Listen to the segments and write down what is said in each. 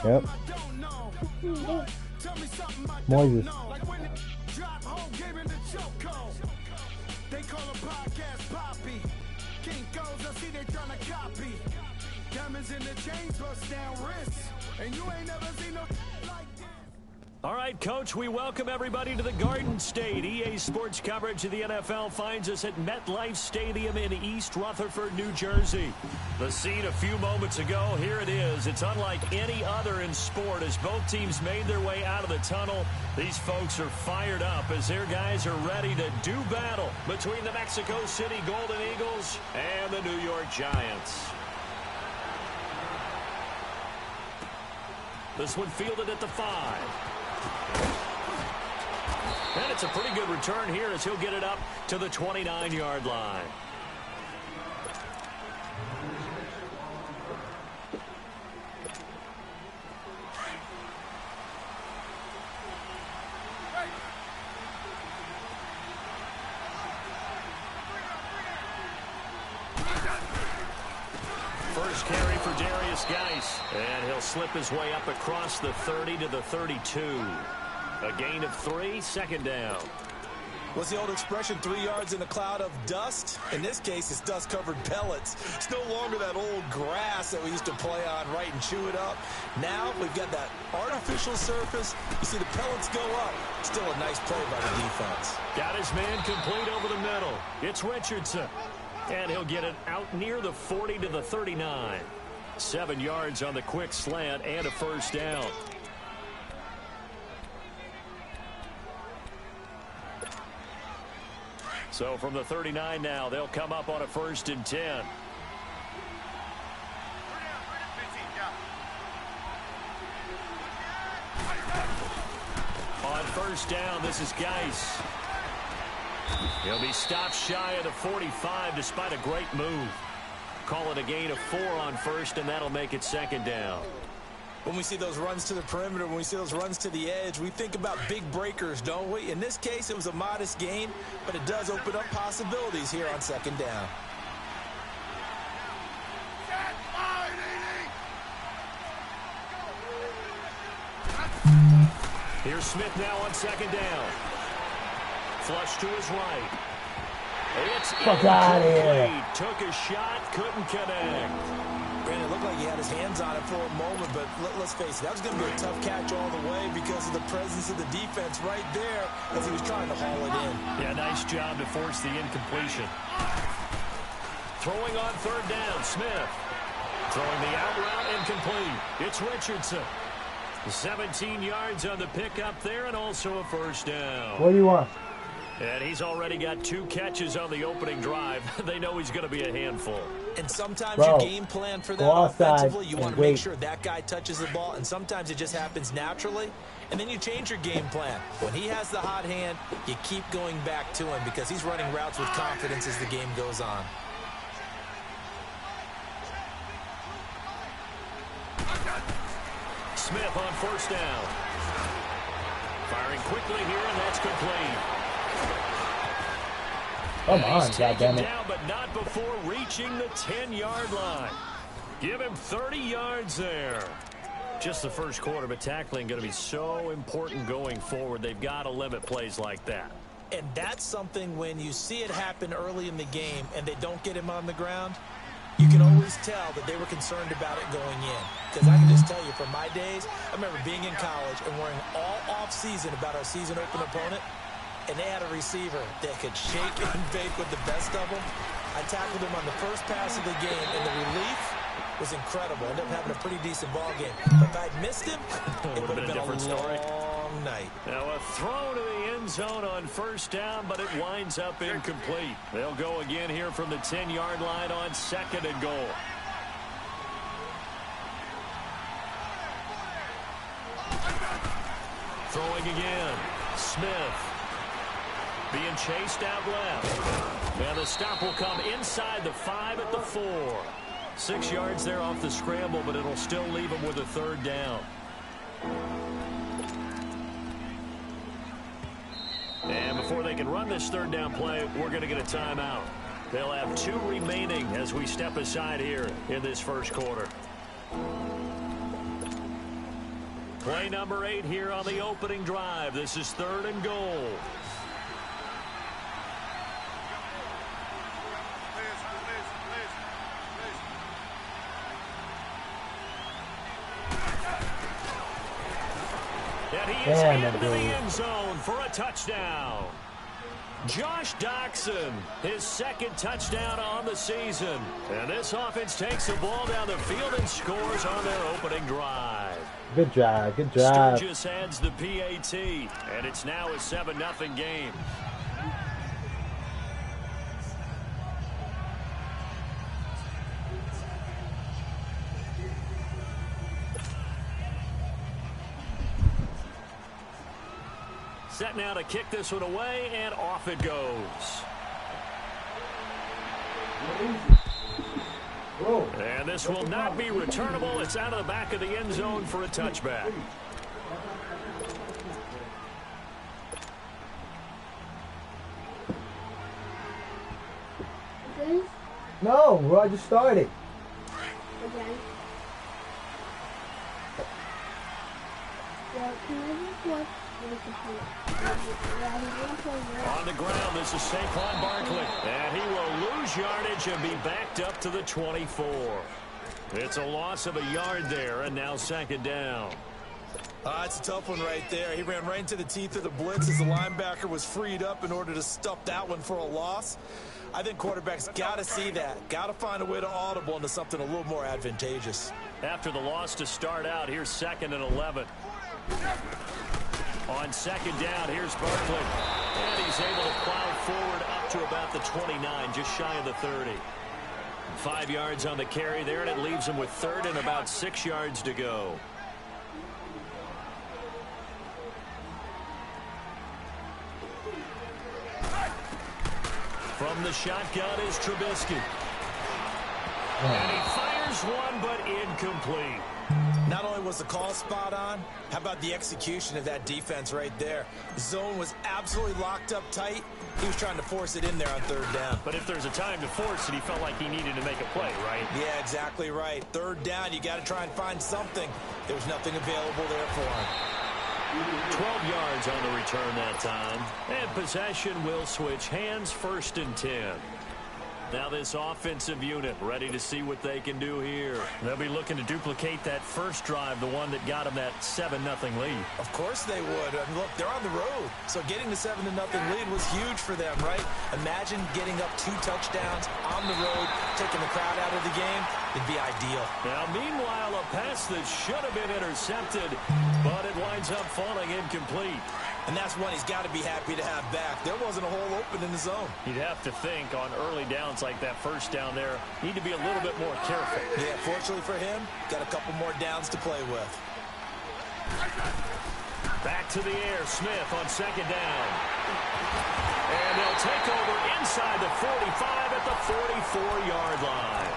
Yep. Moises. They call a podcast Poppy. King goes, I see they trying to copy. Diamonds in the chains, bust down wrists. And you ain't never seen no like this. All right, Coach, we welcome everybody to the Garden State. EA Sports coverage of the NFL finds us at MetLife Stadium in East Rutherford, New Jersey. The scene a few moments ago, here it is. It's unlike any other in sport as both teams made their way out of the tunnel. These folks are fired up as their guys are ready to do battle between the Mexico City Golden Eagles and the New York Giants. This one fielded at the 5. And it's a pretty good return here as he'll get it up to the 29-yard line. First carry for Darius Geis, and he'll slip his way up across the 30 to the 32. A gain of 3, second down. What's the old expression, 3 yards in a cloud of dust? In this case, it's dust-covered pellets. It's no longer that old grass that we used to play on, right, and chew it up. Now we've got that artificial surface. You see the pellets go up. Still a nice play by the defense. Got his man complete over the middle. It's Richardson. And he'll get it out near the 40 to the 39. 7 yards on the quick slant and a first down. So from the 39 now, they'll come up on a 1st and 10. On 1st down, this is Geis. He'll be stopped shy of the 45 despite a great move. Call it a gain of 4 on 1st, and that'll make it 2nd down. When we see those runs to the perimeter, when we see those runs to the edge, we think about big breakers, don't we? In this case, it was a modest gain, but it does open up possibilities here on 2nd down. Here's Smith now on 2nd down. Flush to his right. It's incomplete. Took a shot, couldn't connect. Brandon, it looked like he had his hands on it for a moment, but let's face it, that was going to be a tough catch all the way because of the presence of the defense right there as he was trying to haul it in. Yeah, nice job to force the incompletion. Throwing on 3rd down, Smith. Throwing the out route, incomplete. It's Richardson. 17 yards on the pickup there and also a 1st down. What do you want? And he's already got 2 catches on the opening drive. They know he's going to be a handful. And sometimes you game plan for that offensively. You want to make sure that guy touches the ball, and sometimes it just happens naturally. And then you change your game plan. When he has the hot hand, you keep going back to him because he's running routes with confidence as the game goes on. Smith on 1st down. Firing quickly here, and that's complete. Come on, goddammit. Down, but not before reaching the 10-yard line. Give him 30 yards there. Just the first quarter, but tackling going to be so important going forward. They've got to limit plays like that. And that's something when you see it happen early in the game and they don't get him on the ground, you can always tell that they were concerned about it going in. Because I can just tell you from my days, I remember being in college and worrying all off-season about our season open opponent. And they had a receiver that could shake and bake with the best of them. I tackled him on the first pass of the game, and the relief was incredible. Ended up having a pretty decent ball game. But if I'd missed him, it would have been a long night. Now a throw to the end zone on 1st down, but it winds up incomplete. They'll go again here from the 10-yard line on 2nd and goal. Throwing again. Smith. Being chased out left. And the stop will come inside the 5 at the 4. 6 yards there off the scramble, but it'll still leave him with a 3rd down. And before they can run this 3rd down play, we're going to get a timeout. They'll have 2 remaining as we step aside here in this first quarter. Play number 8 here on the opening drive. This is 3rd and goal. And he is into the end zone for a touchdown. Josh Doxson, his 2nd touchdown on the season. And this offense takes the ball down the field and scores on their opening drive. Good job, good job. Sturgis adds the PAT, and it's now a 7-0 game. Set now to kick this one away, and off it goes. And this will not be returnable. It's out of the back of the end zone for a touchback. No, bro, I just started. Okay. On the ground, this is Saquon Barkley. And he will lose yardage and be backed up to the 24. It's a loss of a yard there, and now 2nd down. It's a tough one right there. He ran right into the teeth of the blitz as the linebacker was freed up in order to stuff that one for a loss. I think quarterbacks got to see that. Got to find a way to audible into something a little more advantageous. After the loss to start out, here's 2nd and 11. On 2nd down, here's Barkley. And he's able to plow forward up to about the 29, just shy of the 30. 5 yards on the carry there, and it leaves him with 3rd and about 6 yards to go. From the shotgun is Trubisky. And he fires one, but incomplete. Not only was the call spot on, how about the execution of that defense right there? The zone was absolutely locked up tight. He was trying to force it in there on 3rd down. But if there's a time to force it, he felt like he needed to make a play, right? Yeah, exactly right. 3rd down, you got to try and find something. There was nothing available there for him. 12 yards on the return that time. And possession will switch hands, 1st and 10. Now this offensive unit ready to see what they can do here. They'll be looking to duplicate that first drive, the one that got them that 7-0 lead. Of course they would. I mean, look, they're on the road. So getting the 7-0 lead was huge for them, right? Imagine getting up 2 touchdowns on the road, taking the crowd out of the game. It'd be ideal. Now, meanwhile, a pass that should have been intercepted, but it winds up falling incomplete. And that's one he's got to be happy to have back. There wasn't a hole open in the zone. You'd have to think on early downs like that first down there, need to be a little bit more careful. Yeah, fortunately for him, got a couple more downs to play with. Back to the air, Smith on 2nd down. And they'll take over inside the 45 at the 44-yard line.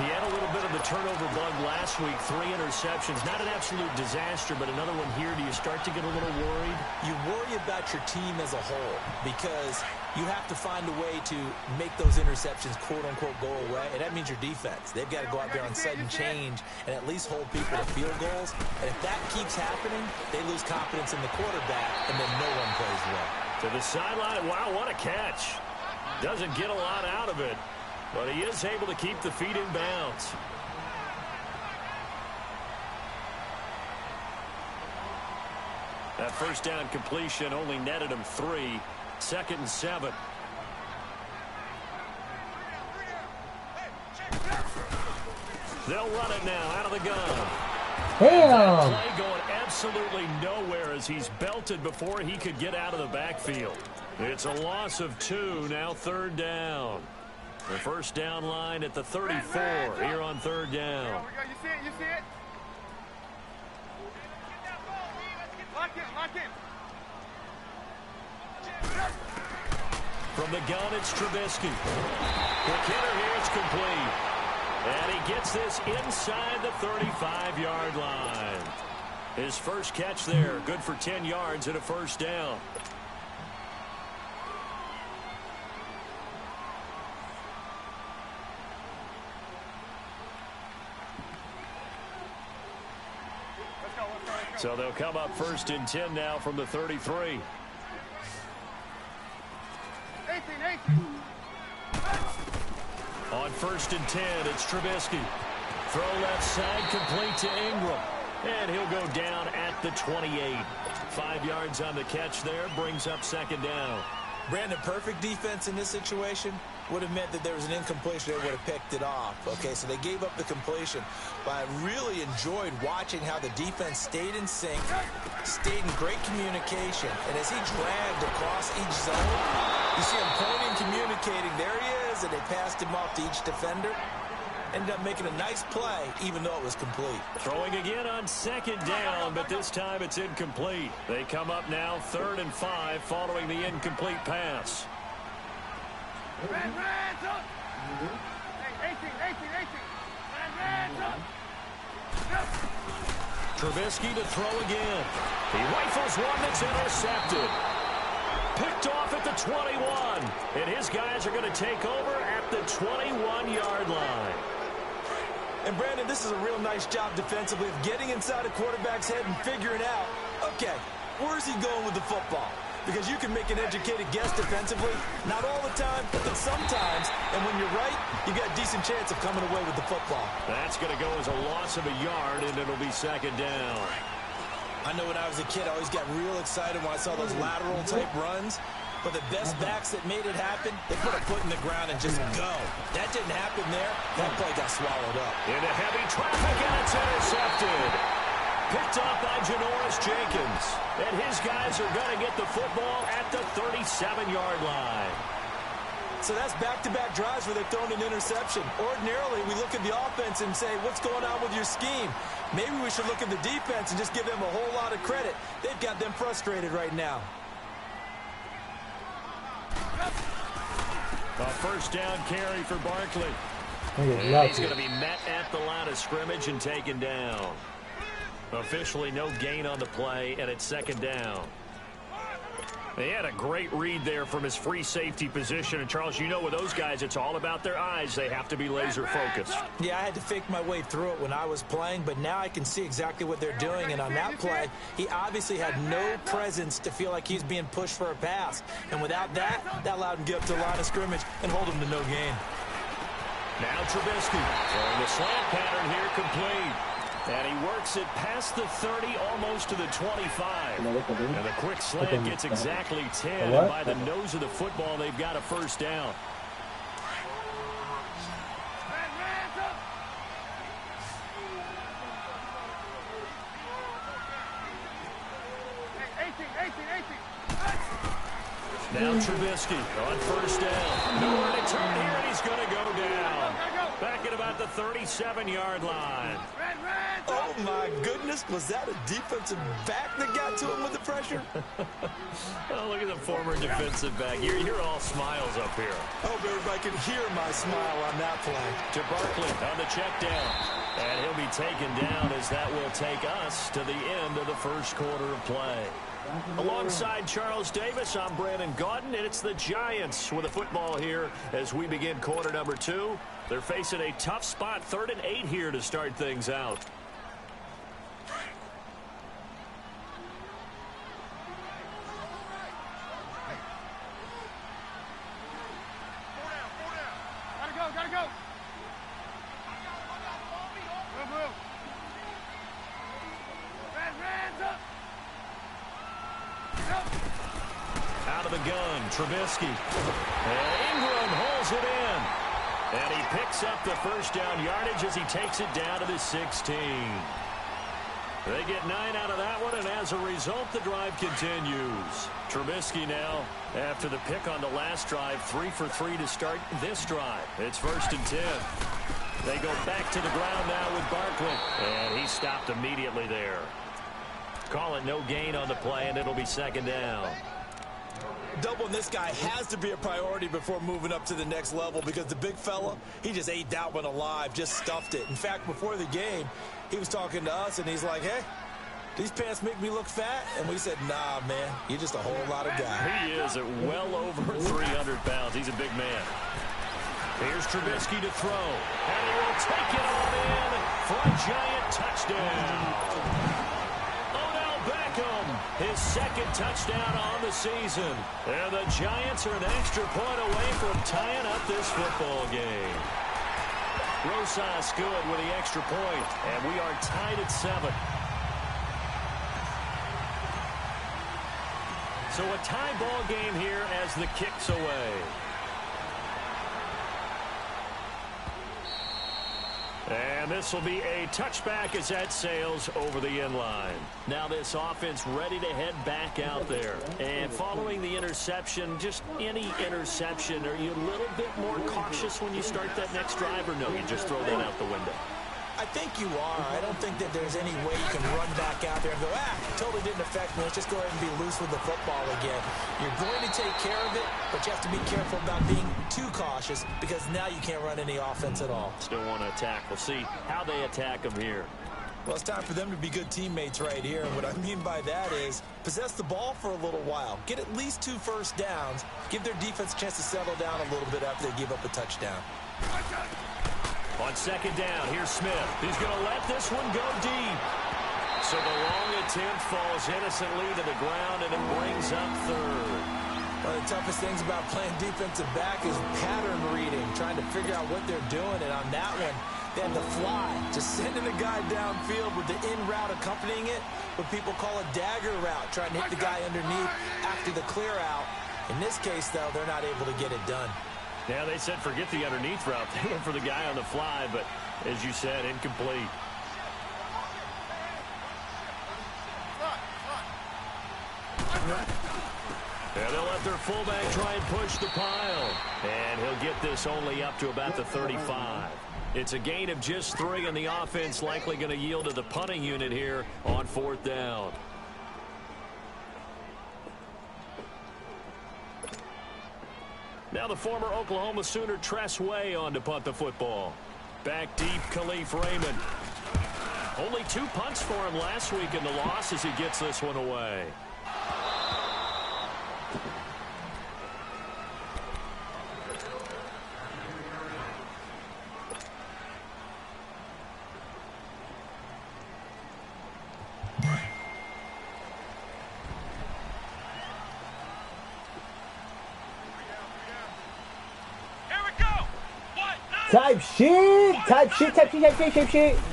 He had a little bit of the turnover bug last week, 3 interceptions. Not an absolute disaster, but another one here. Do you start to get a little worried? You worry about your team as a whole because you have to find a way to make those interceptions, quote-unquote, go away. And that means your defense. They've got to go out there on sudden change and at least hold people to field goals. And if that keeps happening, they lose confidence in the quarterback, and then no one plays well. To the sideline. Wow, what a catch. Doesn't get a lot out of it. But he is able to keep the feet in bounds. That first down completion only netted him 3. 2nd and 7. They'll run it now out of the gun. Damn! That play going absolutely nowhere as he's belted before he could get out of the backfield. It's a loss of 2, now 3rd down. The first down line at the 34 here on 3rd down. You see it? You see it? Lock in. From the gun, it's Trubisky. The hitter here is complete. And he gets this inside the 35-yard line. His first catch there, good for 10 yards and a first down. So they'll come up 1st and 10 now from the 33. 18. On 1st and 10, it's Trubisky. Throw left side, complete to Ingram. And he'll go down at the 28. 5 yards on the catch there, brings up 2nd down. Brandon, perfect defense in this situation would have meant that there was an incompletion. They would have picked it off. Okay, so they gave up the completion. But I really enjoyed watching how the defense stayed in sync, stayed in great communication. And as he dragged across each zone, you see him pointing, communicating. There he is, and they passed him off to each defender. Ended up making a nice play, even though it was complete. Throwing again on 2nd down, but this time it's incomplete. They come up now 3rd and 5 following the incomplete pass. Red up. Hey, 18. Red up. Trubisky to throw again. He rifles one that's intercepted. Picked off at the 21. And his guys are going to take over at the 21-yard line. And, Brandon, this is a real nice job defensively of getting inside a quarterback's head and figuring out, okay, where's he going with the football? Because you can make an educated guess defensively. Not all the time, but sometimes. And when you're right, you've got a decent chance of coming away with the football. That's going to go as a loss of a yard, and it'll be 2nd down. I know when I was a kid, I always got real excited when I saw those lateral-type runs. But the best backs that made it happen, they put a foot in the ground and just go. That didn't happen there. That play got swallowed up. Into heavy traffic, and it's intercepted. Picked off by Janoris Jenkins. And his guys are going to get the football at the 37-yard line. So that's back-to-back drives where they've thrown an interception. Ordinarily, we look at the offense and say, what's going on with your scheme? Maybe we should look at the defense and just give them a whole lot of credit. They've got them frustrated right now. A 1st down carry for Barkley. He's going to be met at the line of scrimmage and taken down. Officially no gain on the play, and it's 2nd down. They had a great read there from his free safety position. And, Charles, you know with those guys, it's all about their eyes. They have to be laser-focused. Yeah, I had to fake my way through it when I was playing, but now I can see exactly what they're doing. And on that play, he obviously had no presence to feel like he's being pushed for a pass. And without that, that allowed him to get up to the line of scrimmage and hold him to no gain. Now Trubisky throwing the slant pattern here complete. And he works it past the 30, almost to the 25. And the quick slant gets exactly 10. And by the nose of the football, they've got a 1st down. Now Trubisky on 1st down. Nowhere to turn here, and he's going to go down. Back at about the 37-yard line. Oh, my goodness. Was that a defensive back that got to him with the pressure? Oh, look at the former defensive back. You're all smiles up here. I hope everybody can hear my smile on that play. To Barkley on the check down. And he'll be taken down as that will take us to the end of the 1st quarter of play. Alongside Charles Davis, I'm Brandon Gaudin, and it's the Giants with a football here as we begin quarter number 2. They're facing a tough spot, 3rd and 8 here to start things out. Gotta go. Move. Reds up. Out of the gun, Trubisky. And Ingram holds it in. And he picks up the 1st down yardage as he takes it down to the 16. They get 9 out of that one, and as a result, the drive continues. Trubisky now, after the pick on the last drive, 3 for 3 to start this drive. It's 1st and 10. They go back to the ground now with Barkley, and he stopped immediately there. Call it no gain on the play, and it'll be 2nd down. Doubling this guy has to be a priority before moving up to the next level because the big fella, he just ate that one alive, just stuffed it. In fact, before the game, he was talking to us, and he's like, hey, these pants make me look fat? And we said, nah, man, you're just a whole lot of guy. He is at well over 300 pounds. He's a big man. Here's Trubisky to throw, and he will take it all in for a Giant touchdown. Oh, his second touchdown on the season. And the Giants are an extra point away from tying up this football game. Rosas good with the extra point, and we are tied at 7. So a tie ball game here as the kick's away. And this will be a touchback as that sails over the end line. Now this offense ready to head back out there. And following the interception, just any interception, are you a little bit more cautious when you start that next drive, or no, you just throw that out the window? I think you are. I don't think that there's any way you can run back out there and go, totally didn't affect me. Let's just go ahead and be loose with the football again. You're going to take care of it, but you have to be careful about being too cautious because now you can't run any offense at all. Still want to attack. We'll see how they attack them here. Well, it's time for them to be good teammates right here. And what I mean by that is possess the ball for a little while. Get at least 2 first downs. Give their defense a chance to settle down a little bit after they give up a touchdown. On second down, here's Smith. He's going to let this one go deep. So the long attempt falls innocently to the ground, and it brings up 3rd. One of the toughest things about playing defensive back is pattern reading, trying to figure out what they're doing. And on that one, they had to fly, just sending the guy downfield with the in route accompanying it, what people call a dagger route, trying to hit the guy underneath after the clear out. In this case, though, they're not able to get it done. Yeah, they said forget the underneath route. They went for the guy on the fly, but as you said, incomplete. And they'll let their fullback try and push the pile. And he'll get this only up to about the 35. It's a gain of just 3, and the offense likely going to yield to the punting unit here on 4th down. Now the former Oklahoma Sooner Tress Way on to punt the football. Back deep, Khalif Raymond. Only 2 punts for him last week in the loss as he gets this one away. Type shit.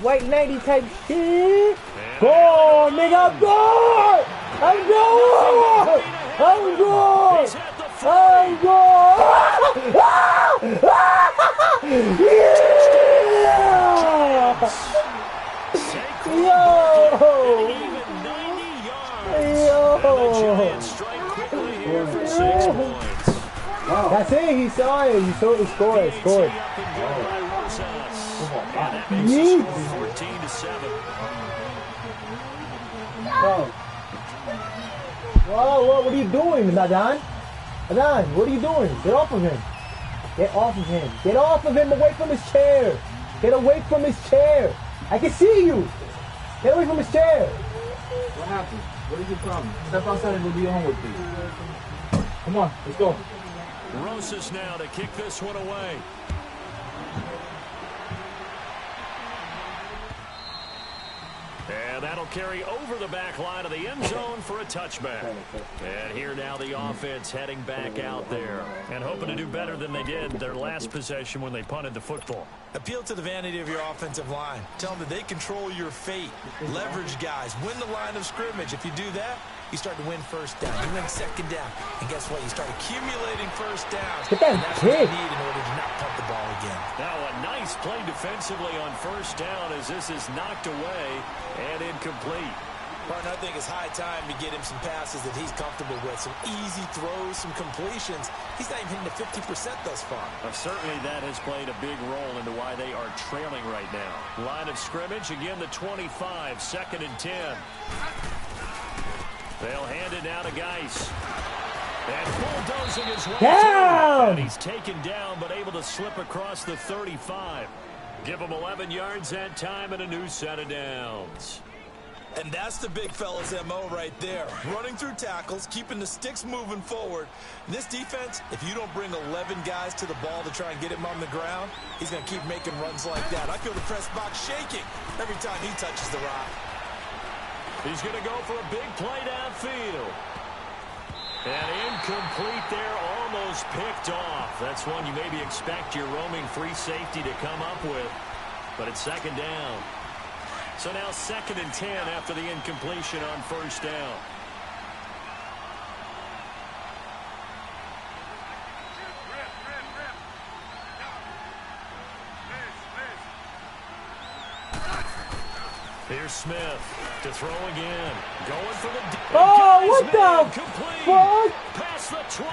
White 90 type shit. Go, nigga, go! I'm going! I'm going! I'm going! That's it. He saw it. He saw it. He scored. Scored. Yeet. 14-7. Whoa, what are you doing, Adan? Adan, what are you doing? Get off of him. Get off of him. Get off of him. Away from his chair. Get away from his chair. I can see you. Get away from his chair. What happened? What is your problem? Step outside and go do your homework, please. Come on, let's go. Rosas now to kick this one away. And that'll carry over the back line of the end zone for a touchback. And here now the offense heading back out there and hoping to do better than they did their last possession when they punted the football. Appeal to the vanity of your offensive line. Tell them that they control your fate. Leverage guys. Win the line of scrimmage. If you do that, you start to win first down. You win second down. And guess what? You start accumulating first downs. Get that and that's kick. what you need in order to not punt the ball again. Now a nice play defensively on first down as this is knocked away and incomplete. Partner, I think it's high time to get him some passes that he's comfortable with. Some easy throws, some completions. He's not even hitting the 50% thus far. Certainly that has played a big role into why they are trailing right now. Line of scrimmage, again the 25, 2nd and 10. They'll hand it now to Geis. And bulldozing his way Down! and he's taken down but able to slip across the 35. Give him 11 yards that time and a new set of downs. And that's the big fella's MO right there. Running through tackles, keeping the sticks moving forward. This defense, if you don't bring 11 guys to the ball to try and get him on the ground, he's going to keep making runs like that. I feel the press box shaking every time he touches the rock. He's going to go for a big play downfield. And incomplete there, almost picked off. That's one you maybe expect your roaming free safety to come up with. But it's second down. So now 2nd and 10 after the incompletion on first down. Here's Smith to throw again. Going for the... Oh, what the fuck? Past the 20.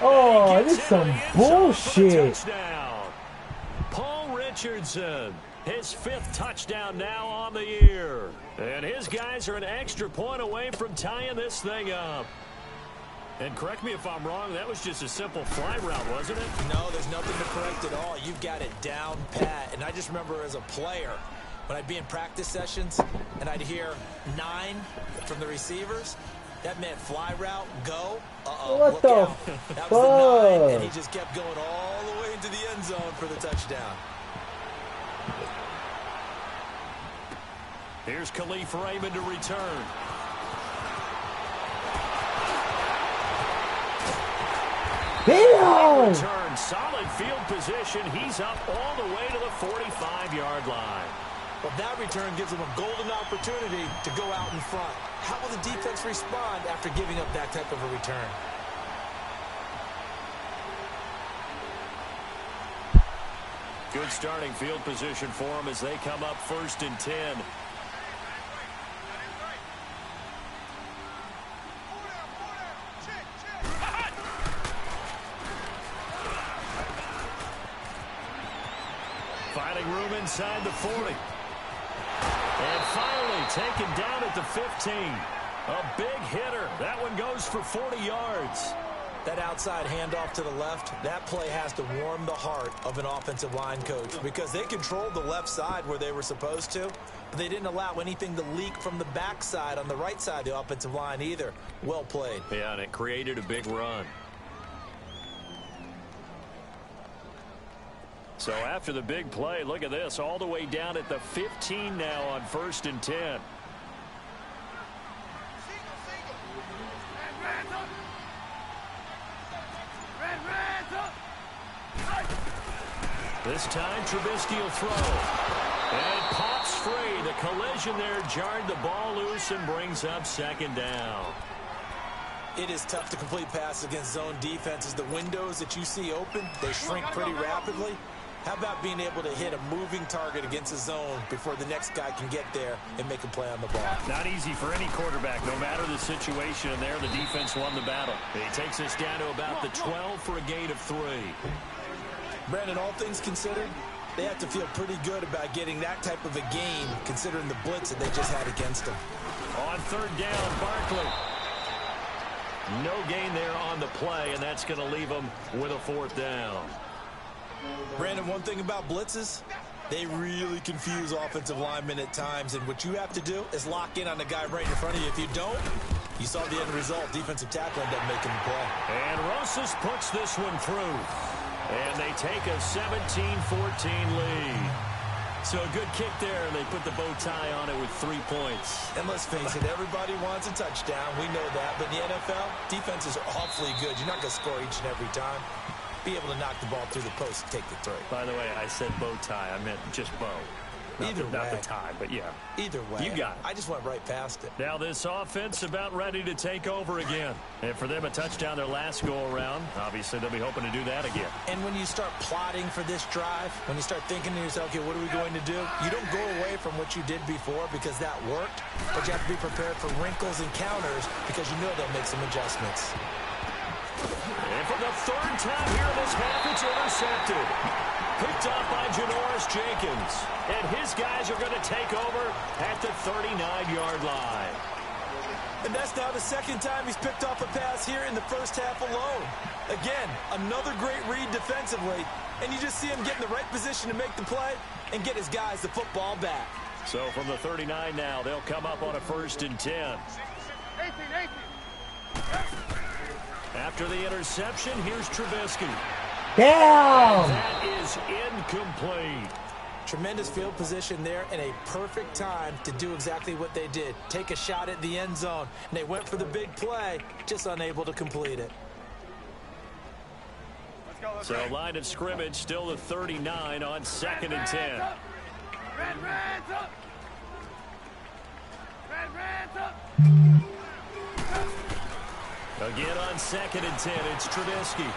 Oh, this is some bullshit. Paul Richardson, his 5th touchdown now on the year. And his guys are an extra point away from tying this thing up. And correct me if I'm wrong, that was just a simple fly route, wasn't it? No, there's nothing to correct at all. You've got it down pat. And I just remember as a player, when I'd be in practice sessions and I'd hear 9 from the receivers, that meant fly route, go. What look the out. That was the 9, and he fuck? just kept going all the way into the end zone for the touchdown. Here's Khalif Raymond to return. Damn! Return, solid field position. He's up all the way to the 45-yard line. Well, that return gives them a golden opportunity to go out in front. How will the defense respond after giving up that type of a return? Good starting field position for them as they come up 1st and 10. Finding room inside the 40. And finally taken down at the 15. A big hitter. That one goes for 40 yards. That outside handoff to the left, that play has to warm the heart of an offensive line coach because they controlled the left side where they were supposed to, but they didn't allow anything to leak from the backside on the right side of the offensive line either. Well played. Yeah, and it created a big run. So after the big play, look at this, all the way down at the 15 now on 1st and 10. This time, Trubisky will throw. And it pops free. The collision there jarred the ball loose and brings up 2nd down. It is tough to complete passes against zone defenses. The windows that you see open, they shrink pretty rapidly. How about being able to hit a moving target against a zone before the next guy can get there and make a play on the ball? Not easy for any quarterback, no matter the situation. And there, the defense won the battle. He takes us down to about the 12 for a gain of 3. Brandon, all things considered, they have to feel pretty good about getting that type of a game considering the blitz that they just had against them. On 3rd down, Barkley. No gain there on the play, and that's going to leave them with a 4th down. Brandon, one thing about blitzes, they really confuse offensive linemen at times, and what you have to do is lock in on the guy right in front of you. If you don't, you saw the end result. Defensive tackle ended up making the play. And Rosas puts this one through. And they take a 17-14 lead. So a good kick there, and they put the bow tie on it with 3 points. And let's face it, everybody wants a touchdown. We know that. But in the NFL, defenses are awfully good. You're not going to score each and every time. Be able to knock the ball through the post and take the 3. By the way, I said bow tie. I meant just bow. Not the tie, but yeah. Either way. You got it. I just went right past it. Now this offense about ready to take over again. And for them, a touchdown their last go-around. Obviously, they'll be hoping to do that again. And when you start plotting for this drive, when you start thinking to yourself, okay, what are we going to do? You don't go away from what you did before because that worked. But you have to be prepared for wrinkles and counters because you know they'll make some adjustments. And for the 3rd time here in this half, it's intercepted. Picked up by Janoris Jenkins. And his guys are going to take over at the 39-yard line. And that's now the 2nd time he's picked off a pass here in the first half alone. Again, another great read defensively. And you just see him get in the right position to make the play and get his guys the football back. So from the 39 now, they'll come up on a 1st and 10. 18, 18. After the interception, here's Trubisky. Damn! That is incomplete. Tremendous field position there and a perfect time to do exactly what they did. Take a shot at the end zone. And they went for the big play, just unable to complete it. So line of scrimmage still the 39 on 2nd and 10. Reds up! Reds up! Again on 2nd and 10, it's Trubisky.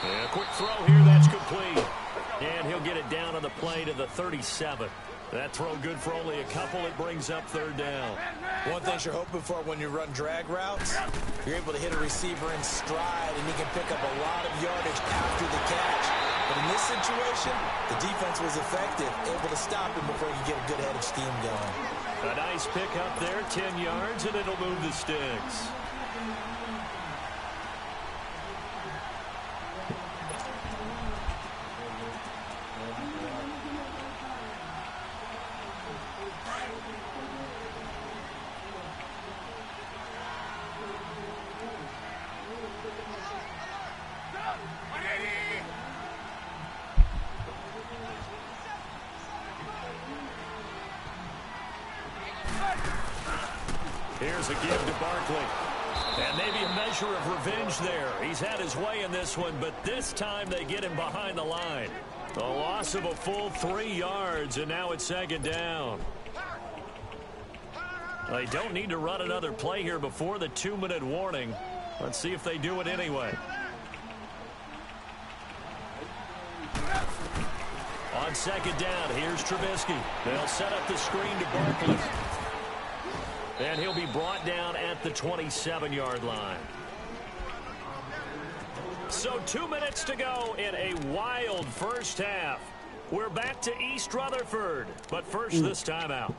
And a quick throw here, that's complete. And he'll get it down on the play to the 37. That throw good for only a couple. It brings up 3rd down. One thing you're hoping for when you run drag routes, you're able to hit a receiver in stride, and he can pick up a lot of yardage after the catch. But in this situation, the defense was effective, able to stop him before he could get a good head of steam going. A nice pick up there, 10 yards, and it'll move the sticks. Here's a give to Barkley. And maybe a measure of revenge there. He's had his way in this one, but this time they get him behind the line. A loss of a full 3 yards, and now it's 2nd down. They don't need to run another play here before the 2-minute warning. Let's see if they do it anyway. On 2nd down, here's Trubisky. They'll set up the screen to Barkley. And he'll be brought down at the 27-yard line. So 2 minutes to go in a wild first half. We're back to East Rutherford, but first this timeout.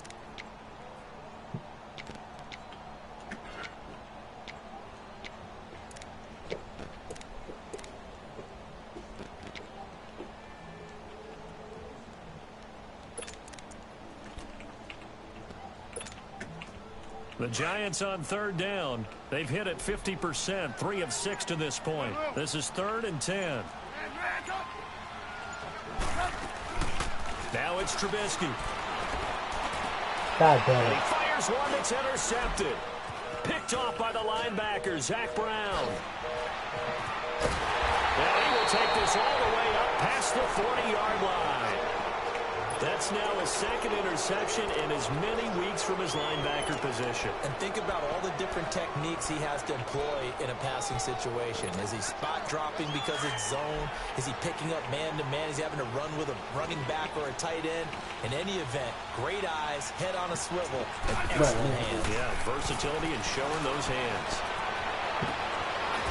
The Giants on 3rd down. They've hit it 50%, 3 of 6 to this point. This is 3rd and 10. Now it's Trubisky. God damn He it. fires one that's intercepted. Picked off by the linebacker, Zach Brown. And he will take this all the way up past the 40-yard line. That's now his 2nd interception in as many weeks from his linebacker position. And think about all the different techniques he has to employ in a passing situation. Is he spot dropping because it's zone? Is he picking up man-to-man? Is he having to run with a running back or a tight end? In any event, great eyes, head on a swivel, and excellent hands. Yeah, versatility and showing those hands.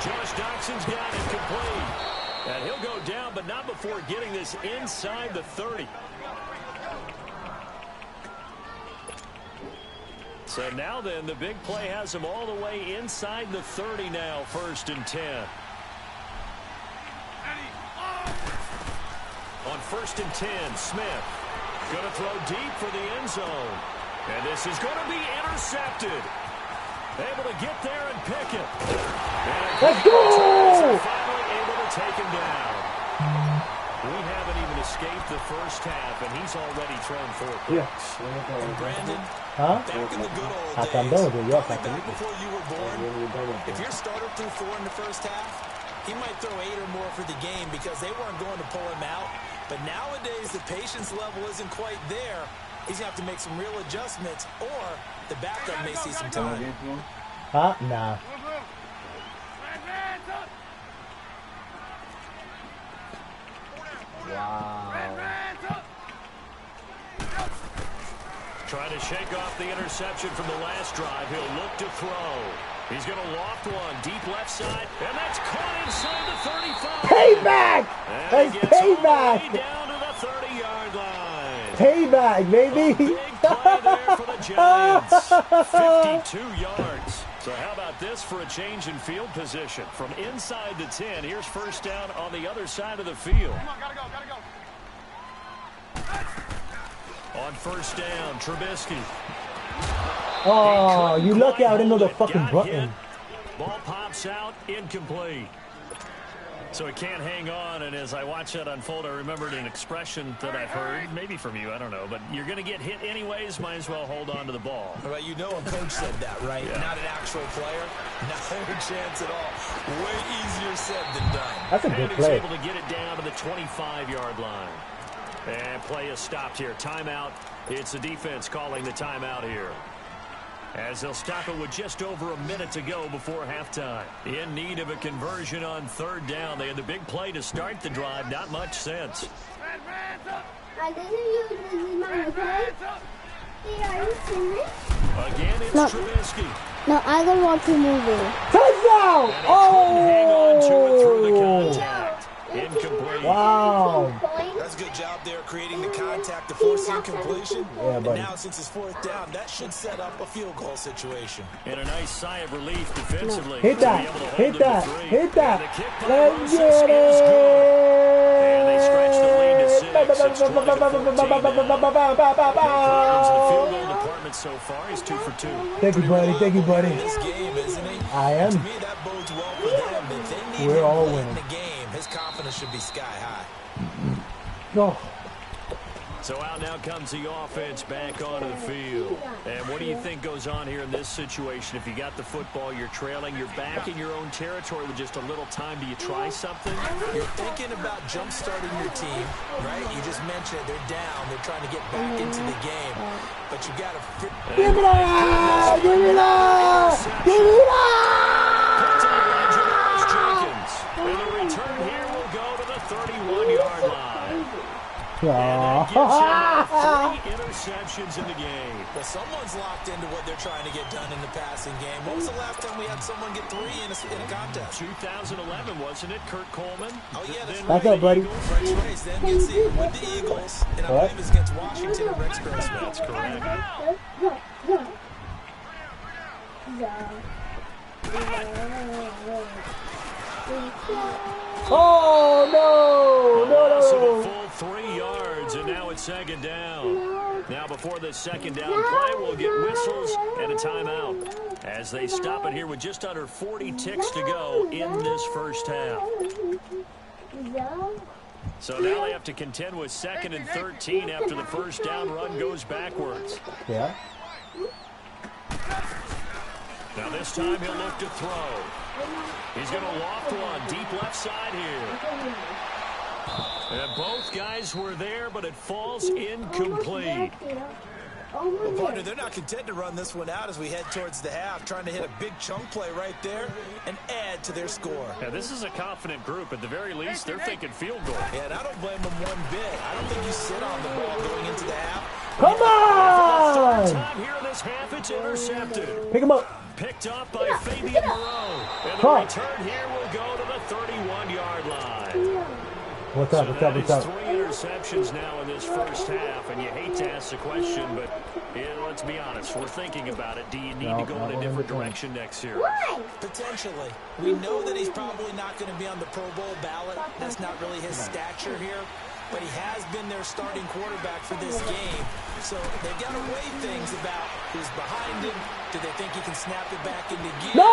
Josh Doxson's got it complete. And he'll go down, but not before getting this inside the 30. So now then, the big play has him all the way inside the 30 now, 1st and 10. On 1st and 10, Smith going to throw deep for the end zone. And this is going to be intercepted. Able to get there and pick it. And Let's go! Finally able to take him down. We haven't even escaped the first half, and he's already thrown 4 picks. And Brandon, Huh? back in the good old days, Acabou, deu, probably back before you were born, if your starter threw 4 in the first half, he might throw 8 or more for the game because they weren't going to pull him out. But nowadays, the patience level isn't quite there. He's going to have to make some real adjustments, or the backup may see some time. Huh? Nah. Wow. Trying to shake off the interception from the last drive. He'll look to throw. He's going to loft one deep left side, and that's caught inside the 35. Payback! And That's he gets all the payback! way down to the 30-yard line. Payback, baby! Big play there for the Giants. 52 yards. So how about this for a change in field position? From inside the 10, here's 1st down on the other side of the field. Come on, gotta go, gotta go. On 1st down, Trubisky. Oh, you lucky I didn't know the Got fucking hit. button. Ball pops out, incomplete. So it can't hang on, and as I watch that unfold, I remembered an expression that I've heard, maybe from you, I don't know, but you're going to get hit anyways, might as well hold on to the ball. Well, you know a coach said that, right? Yeah. Not an actual player. No chance at all. Way easier said than done. That's a good And he's play. able to get it down to the 25-yard line. And play is stopped here. Timeout. It's the defense calling the timeout here, as they'll stop it with just over a minute to go before halftime. In need of a conversion on third down. They had the big play to start the drive. Not much sense. Again, it's No. Trubisky. No, I go watch a movie. Touchdown! And he couldn't hang on to it through the Oh! contact. Incomplete. Wow. That's a good job there creating the contact to force the incompletion. Yeah, And buddy. now since it's fourth down, that should set up a field goal situation. And a nice sigh of relief defensively. Hit to that. be able to hold Hit them that. to 3. Hit that. And the kick by Let's Moses get is good. it. And they stretch the lead to 6. It's 20-14 now. The field goal department so far is 2 for 2. Thank you, buddy. Thank you, buddy. In this game, isn't he? I am. To me, that bodes well for them. If they need We're him all late winning. in the game, his confidence should be sky high. No. So out now comes the offense back onto the field. And what do you think goes on here in this situation? If you got the football, you're trailing, you're back in your own territory with just a little time. Do you try something? You're thinking about jump-starting your team, right? You just mentioned it. They're down. They're trying to get back into the game. But you got to... Give it up! Give it up! Give it up! To the line, Javaris Jenkins. And the return here will go to the 31-yard line. And that gives him 3 interceptions in the game. Well, someone's locked into what they're trying to get done in the passing game. When was the last time we had someone get 3 in a contest? 2011, wasn't it, Kurt Coleman? Oh, yeah, that's Then Back with up, the buddy. Eagles. Rex Rice then gets it with the Eagles, and I What? believe it's against Washington and Rex Grossman. That's correct. Oh, no! Loss of a No, no! full 3 yards, and now it's second down. Now before the second down play, we'll get whistles and a timeout as they stop it here with just under 40 ticks to go in this first half. So now they have to contend with 2nd and 13 after the first down run goes backwards. Yeah. Now this time he'll look to throw. He's going to loft one deep left side here. And both guys were there, but it falls incomplete. Well, partner, they're not content to run this one out as we head towards the half, trying to hit a big chunk play right there and add to their score. Yeah, this is a confident group. At the very least, they're thinking field goal. Yeah, and I don't blame them one bit. I don't think you sit on the ball going into the half. Come Third on! time here in this half, it's intercepted. Pick him up. Picked up by Fabian Moreau. And the Huh. return here will go to the 31-yard line. What's So up? What's that up? What's is up? 3 interceptions now in this first half, and you hate to ask the question, but let's be honest, we're thinking about it. Do you need No, to go not in a one different in between. direction next year? Potentially. We know that he's probably not going to be on the Pro Bowl ballot. That's not really his stature here. But he has been their starting quarterback for this game. So they've got to weigh things about who's behind him. Do they think he can snap it back into gear? No!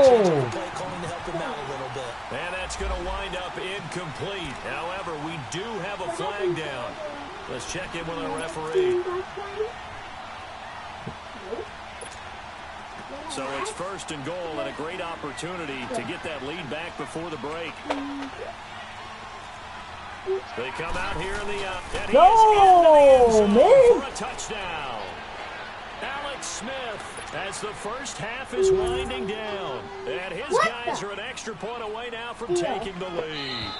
Maybe change up the play calling to help him out a little bit. And that's going to wind up incomplete. However, we do have a flag down. Let's check in with our referee. So it's 1st and goal and a great opportunity to get that lead back before the break. They come out here in the and he No, is into the end zone man. for a touchdown. Alex Smith, as the first half is winding down, and his guys are an extra point away now from taking the lead.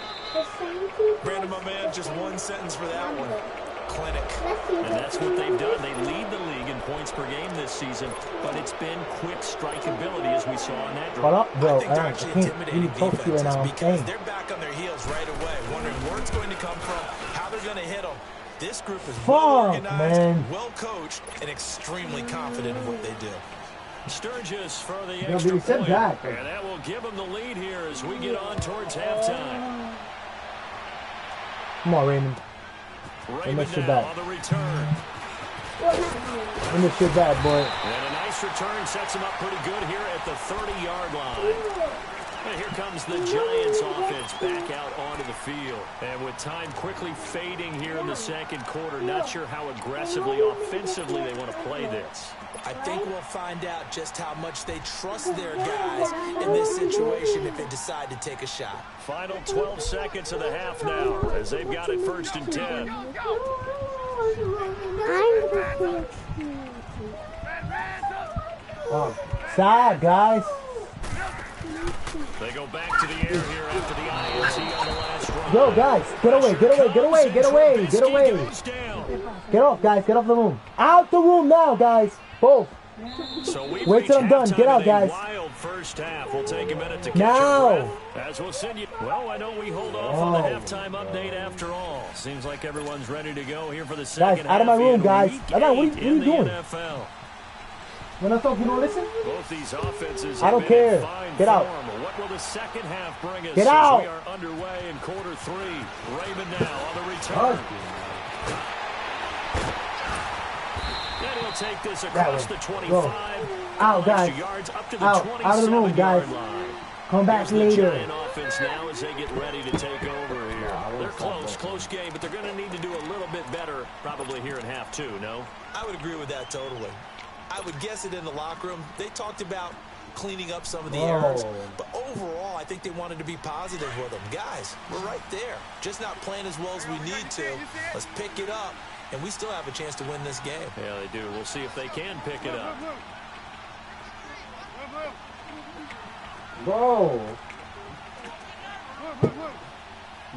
Brandon, my man, just one sentence for that one. Clinic. And that's what they've done. They lead the league in points per game this season, but it's been quick strikeability as we saw in that What drive. up, bro? I think they're I actually can't intimidating really talk to you right defenses now. because Dang. they're back on their heels right away, wondering where it's going to come from, how they're going to hit them. This group is well Fuck, organized, man. well coached, and extremely confident in what they do. Sturgis for the Yeah, extra but he said point, that. and that will give them the lead here as we get on towards halftime. Come on, Raymond. Raymond this shit now back. on the return. Bring this shit back, boy. And a nice return sets him up pretty good here at the 30-yard line. And here comes the Giants offense back out onto the field. And with time quickly fading here in the second quarter, not sure how aggressively, offensively they want to play this. I think we'll find out just how much they trust their guys in this situation if they decide to take a shot. Final 12 seconds of the half now as they've got it 1st and 10. Oh, sad, guys. They go back to the air here after the INT on the last run. Yo, guys, get away, get away, get away, get away, get away. Get off, guys, get off the room. Out the room now, guys. Both. So wait till I'm done. Get out, guys. Wild first half. We'll take a minute to catch now. our breath. As we'll send you. Well, I know we hold off on the halftime update after all. Seems like everyone's ready to go here for the second half. Guys, out of my room, guys. What are you doing? NFL. When I talk, you don't listen? Both these offenses I don't care. Get out. What will the second half bring us? Get out. We are underway in quarter 3. Raymond now on the return. And he'll take this across the 25. Out, guys. Yards up to the out of the room, guys. Line. Come back Here's later. The Giant offense now as they get ready to take over here. They're close game, but they're going to need to do a little bit better probably here in half 2, no? I would agree with that totally. I would guess it in the locker room. They talked about cleaning up some of the errors. But overall, I think they wanted to be positive with them. Guys, we're right there. Just not playing as well as we need to. Let's pick it up, and we still have a chance to win this game. Yeah, they do. We'll see if they can pick it up. Bro.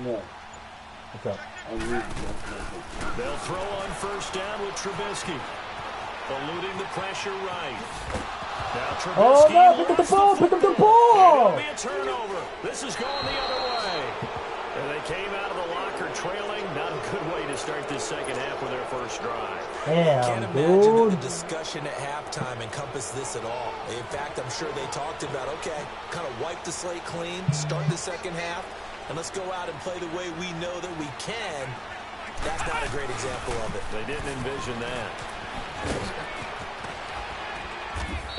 No. What's up? They'll throw on first down with Trubisky. Eluding the pressure right. Now Trubisky. Oh, no, pick up the ball, pick up the ball. It'll be a turnover. This is going the other way. And they came out of the locker trailing. Not a good way to start this second half with their first drive. Damn, Can't imagine that the discussion at halftime encompassed this at all. In fact, I'm sure they talked about, okay, kind of wipe the slate clean, start the second half, and let's go out and play the way we know that we can. That's not a great example of it. They didn't envision that.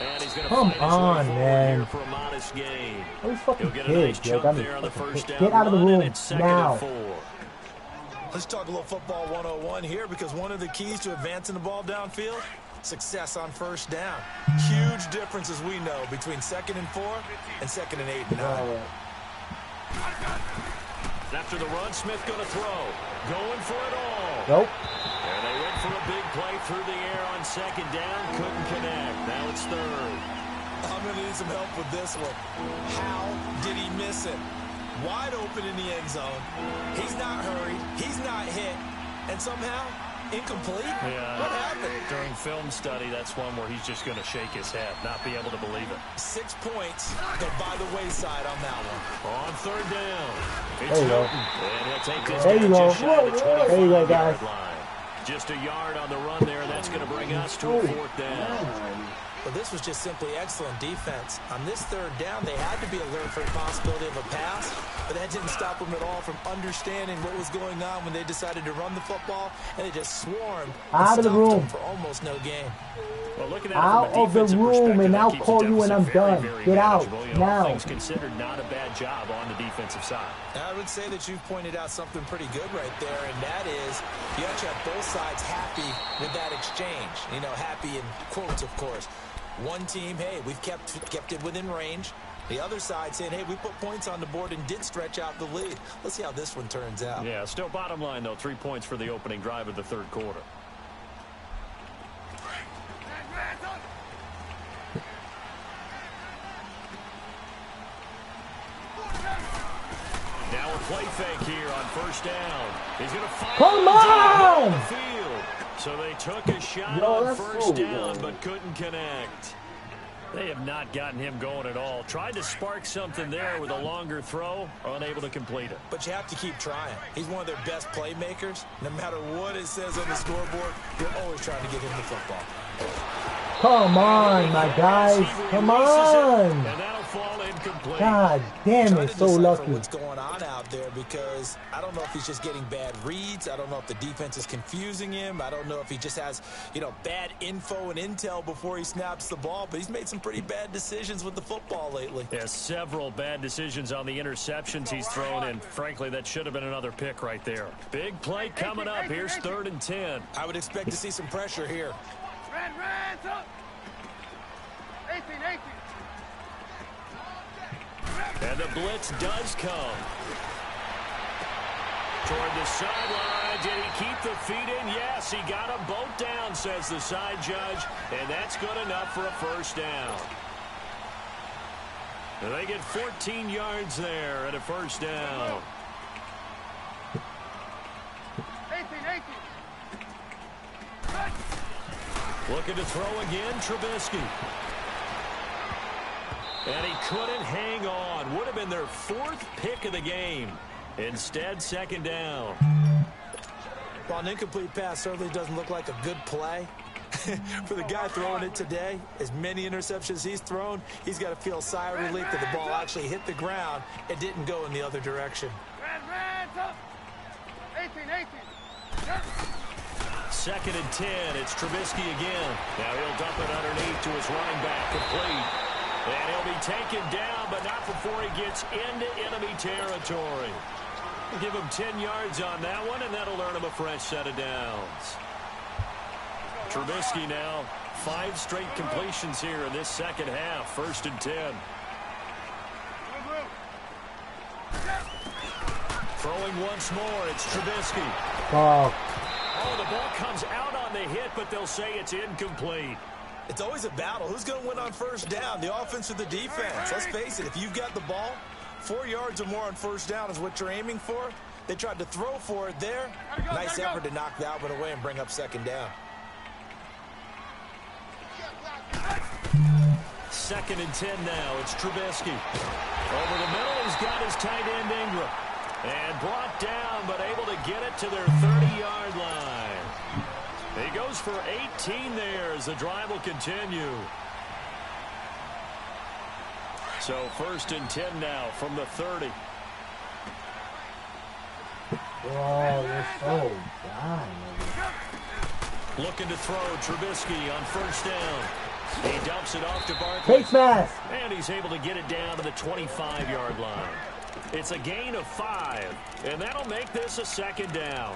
And he's going to Come find on, man. here for a modest gain. Those fucking He'll get a nice kids, yo. chunk there on the first down. Get out of the run, room and it's second now. and 4. Let's talk a little football 101 here, because one of the keys to advancing the ball downfield, success on first down. Huge difference, as we know, between 2nd and 4 and 2nd and 8 and 9. After the run, Smith going to throw. Going for it all. Nope. And they went for a big play through the air on second down. Couldn't connect. Now it's 3rd. I'm going to need some help with this one. How did he miss it? Wide open in the end zone. He's not hurried. He's not hit. And somehow, incomplete? Yeah. What happened? During film study, that's one where he's just going to shake his head, not be able to believe it. 6 points, but by the wayside on that one. On 3rd down. There you go. And he'll take this There you down go. just shy of the 25-yard There you go, guys. line. Just a yard on the run there, and that's going to bring us to a 4th down. Well, this was just simply excellent defense. On this 3rd down, they had to be alert for the possibility of a pass, but that didn't stop them at all from understanding what was going on when they decided to run the football, and they just swarmed Out of the room. for almost no gain. Well, looking at Out of the room, and I'll call you when I'm done. Get out now. Things considered, not a bad job on the defensive side. I would say that you've pointed out something pretty good right there, and that is you have to have both sides happy with that exchange. You know, happy in quotes, of course. One team, hey, we've kept it within range. The other side saying, hey, we put points on the board and did stretch out the lead. Let's see how this one turns out. Yeah, still bottom line, though, 3 points for the opening drive of the 3rd quarter. Now a play fake here on first down. He's going to fire. Come on! The field. So they took a shot on first down, but couldn't connect. They have not gotten him going at all. Tried to spark something there with a longer throw, unable to complete it. But you have to keep trying. He's one of their best playmakers. No matter what it says on the scoreboard, you're always trying to get him the football. Come on, my guys. Come on. And that'll fall incomplete. God damn it, so lucky. What's going on out there, because I don't know if he's just getting bad reads. I don't know if the defense is confusing him. I don't know if he just has, bad info and intel before he snaps the ball, but he's made some pretty bad decisions with the football lately. Yeah, several bad decisions on the interceptions he's thrown, and frankly, that should have been another pick right there. Big play coming up. Here's 3rd and 10. I would expect to see some pressure here. Red up. 18. And the blitz does come. Toward the sideline. Did he keep the feet in? Yes, he got them both down, says the side judge. And that's good enough for a first down. And they get 14 yards there at a first down. 18. Looking to throw again, Trubisky. And he couldn't hang on. Would have been their 4th pick of the game. Instead, 2nd down. Well, an incomplete pass certainly doesn't look like a good play. For the guy throwing it today, as many interceptions he's thrown, he's got to feel a sigh of relief that the ball actually hit the ground and didn't go in the other direction. Red up. 18. 2nd and 10. It's Trubisky again. Now he'll dump it underneath to his running back, complete. And he'll be taken down, but not before he gets into enemy territory. We'll give him 10 yards on that one, and that'll earn him a fresh set of downs. Trubisky now, 5 straight completions here in this second half. 1st and 10. Throwing once more, it's Trubisky. Oh, the ball comes out on the hit, but they'll say it's incomplete. It's always a battle. Who's going to win on first down, the offense or the defense? Let's face it, if you've got the ball, 4 yards or more on first down is what you're aiming for. They tried to throw for it there. Nice effort to knock that one away and bring up 2nd down. 2nd and 10 now. It's Trubisky. Over the middle, he's got his tight end Ingram. And brought down, but able to get it to their 30-yard line. He goes for 18 there as the drive will continue. So 1st and 10 now from the 30. oh, you're so dumb. Looking to throw Trubisky on 1st down. He dumps it off to Barkley. Face mask. And he's able to get it down to the 25-yard line. It's a gain of 5, and that'll make this a 2nd down.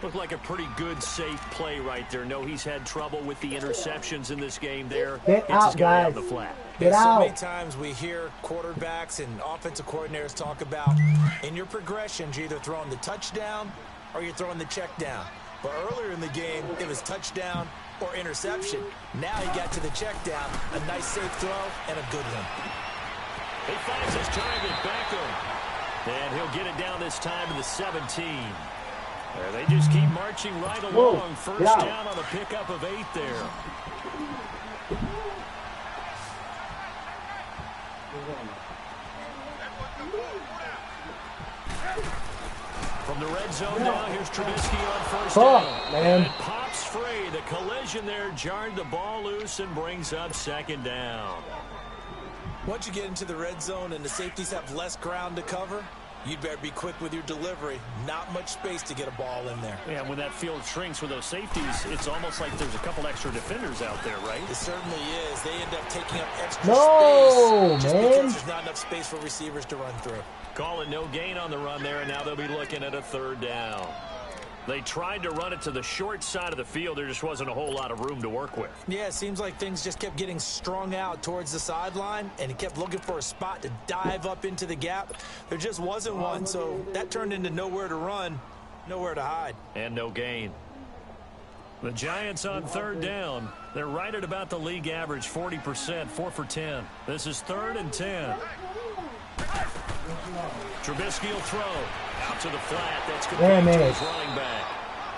Looked like a pretty good, safe play right there. No, he's had trouble with the interceptions in this game there. Get out, guys. On the flat. Get So out. many times we hear quarterbacks and offensive coordinators talk about in your progressions, you're either throwing the touchdown or you're throwing the check down. But earlier in the game, it was touchdown or interception. Now he got to the check down, a nice safe throw, and a good one. He finds his target, Beckham. And he'll get it down this time to the 17. They just keep marching right along. Whoa, First down on a pickup of 8 there. From the red zone now, here's Trubisky on 1st down. Man. And it pops free. The collision there jarred the ball loose and brings up 2nd down. Once you get into the red zone and the safeties have less ground to cover, you'd better be quick with your delivery. Not much space to get a ball in there. Yeah, when that field shrinks with those safeties, it's almost like there's a couple extra defenders out there, right? It certainly is. They end up taking up extra No, space just man. because there's not enough space for receivers to run through. Call it no gain on the run there, and now they'll be looking at a 3rd down. They tried to run it to the short side of the field. There just wasn't a whole lot of room to work with. Yeah, it seems like things just kept getting strung out towards the sideline, and he kept looking for a spot to dive up into the gap. There just wasn't one, so that turned into nowhere to run, nowhere to hide. And no gain. The Giants on 3rd down. They're right at about the league average, 40%, 4 for 10. This is 3rd and 10. Trubisky will throw. Out to the flat. That's complete to his running back.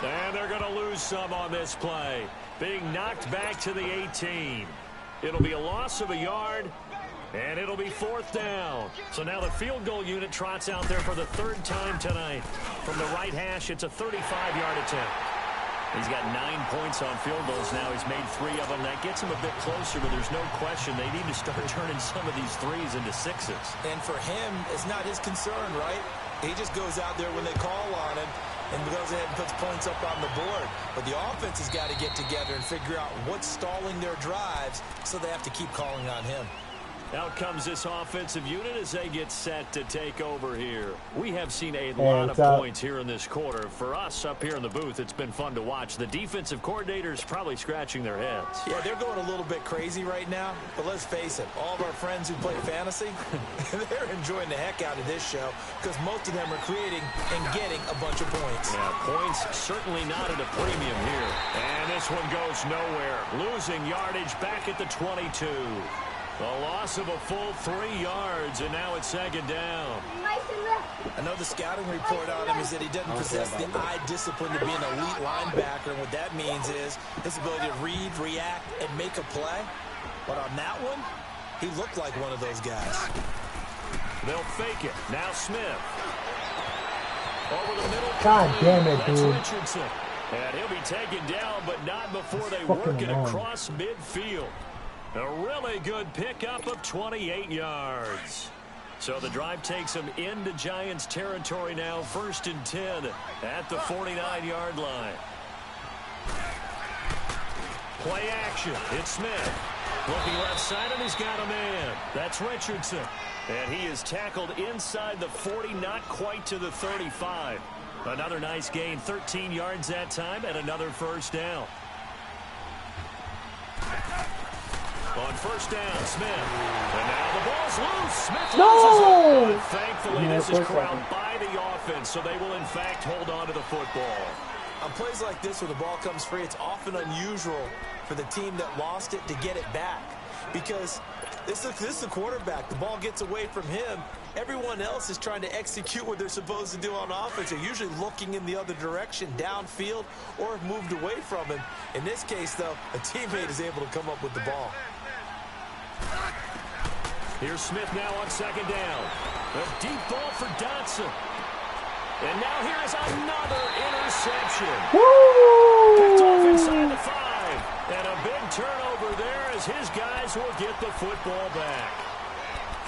And they're going to lose some on this play. Being knocked back to the 18. It'll be a loss of a yard, and it'll be 4th down. So now the field goal unit trots out there for the 3rd time tonight. From the right hash, it's a 35-yard attempt. He's got 9 points on field goals now. He's made 3 of them. That gets him a bit closer, but there's no question they need to start turning some of these threes into sixes. And for him, it's not his concern, right? He just goes out there when they call on him and goes ahead and puts points up on the board. But the offense has got to get together and figure out what's stalling their drives, so they have to keep calling on him. Out comes this offensive unit as they get set to take over here. We have seen a lot of points here in this quarter. For us up here in the booth, it's been fun to watch. The defensive coordinators probably scratching their heads. Yeah, they're going a little bit crazy right now. But let's face it, all of our friends who play fantasy, they're enjoying the heck out of this show because most of them are creating and getting a bunch of points. Yeah, points certainly not at a premium here. And this one goes nowhere. Losing yardage back at the 22. A loss of a full 3 yards, and now it's second down. Another scouting report on him is that he doesn't possess the eye discipline to be an elite linebacker. And what that means is his ability to read, react, and make a play. But on that one, he looked like one of those guys. They'll fake it. Now Smith. Over the middle. God damn it, That's dude. Richardson. And he'll be taken down, but not before they work it across midfield. A really good pickup of 28 yards. So the drive takes them into Giants territory now. 1st and 10 at the 49-yard line. Play action. It's Smith. Looking left side, and he's got a man. That's Richardson. And he is tackled inside the 40, not quite to the 35. Another nice gain, 13 yards that time, and another first down. On 1st down, Smith. And now the ball's loose. Smith loses it. But thankfully, this is corralled by the offense, so they will, in fact, hold on to the football. On plays like this where the ball comes free, it's often unusual for the team that lost it to get it back. Because this is the quarterback. The ball gets away from him. Everyone else is trying to execute what they're supposed to do on offense. They're usually looking in the other direction, downfield, or have moved away from him. In this case, though, a teammate is able to come up with the ball. Here's Smith now on 2nd down. A deep ball for Dotson. And now here's another interception. Woo! Picked off inside the 5. And a big turnover there as his guys will get the football back.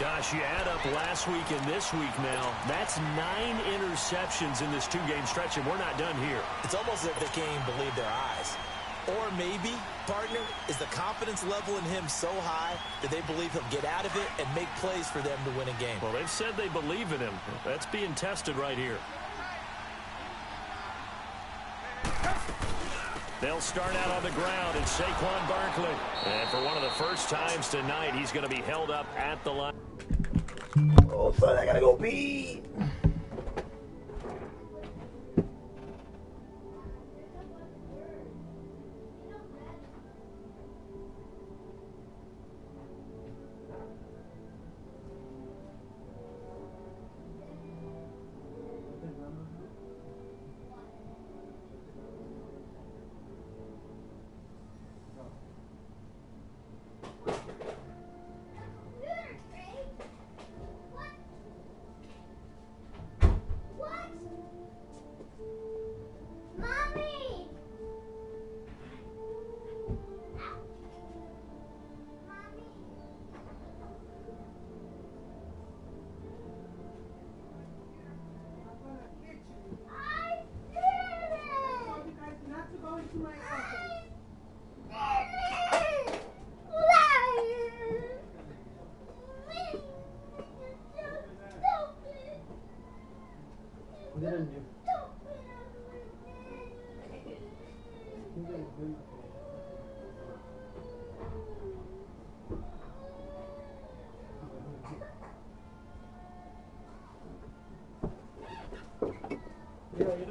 Gosh, you add up last week and this week now. That's 9 interceptions in this 2-game stretch, and we're not done here. It's almost as if they can't even believe their eyes. Or maybe, partner, is the confidence level in him so high that they believe he'll get out of it and make plays for them to win a game. Well, they've said they believe in him. That's being tested right here. They'll start out on the ground, and Saquon Barkley. And for one of the first times tonight, he's going to be held up at the line. Oh, son, I gotta go pee.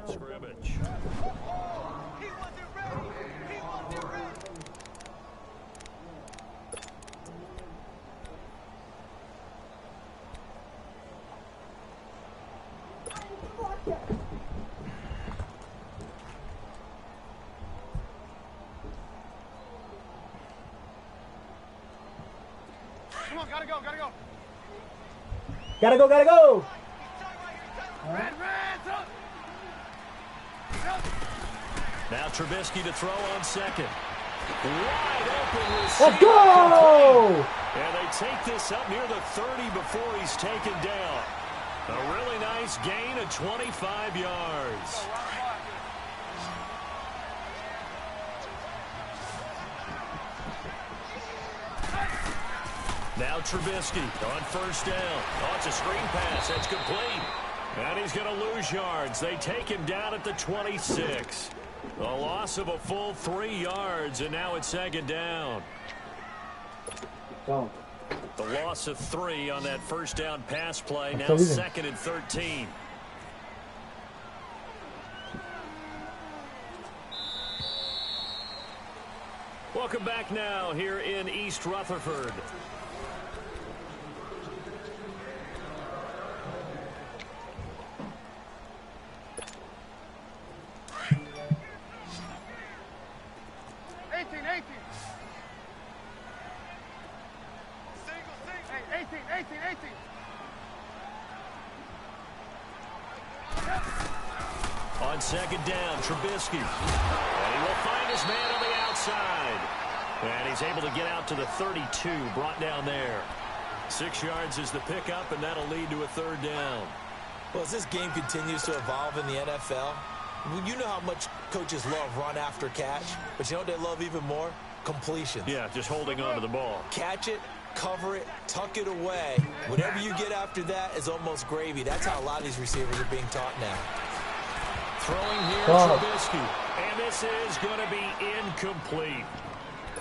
Scrimmage. Come on, gotta go, gotta go. Gotta go, gotta go. Red, up. Now Trubisky to throw on second. Wide open Let's receiver. go! And they take this up near the 30 before he's taken down. A really nice gain of 25 yards. Now Trubisky on first down. Oh, it's a screen pass. That's complete. And he's going to lose yards. They take him down at the 26. A loss of a full 3 yards, and now it's second down. Go. The loss of 3 on that first down pass play. Now second and 13. Welcome back now here in East Rutherford. On second down, Trubisky. And he will find his man on the outside. And he's able to get out to the 32, brought down there. 6 yards is the pickup, and that'll lead to a third down. Well, as this game continues to evolve in the NFL, you know how much coaches love run after catch, but you know what they love even more? Completions. Yeah, just holding on to the ball. Catch it, cover it, tuck it away. Whatever you get after that is almost gravy. That's how a lot of these receivers are being taught now. Throwing here, Trubisky. And this is going to be incomplete.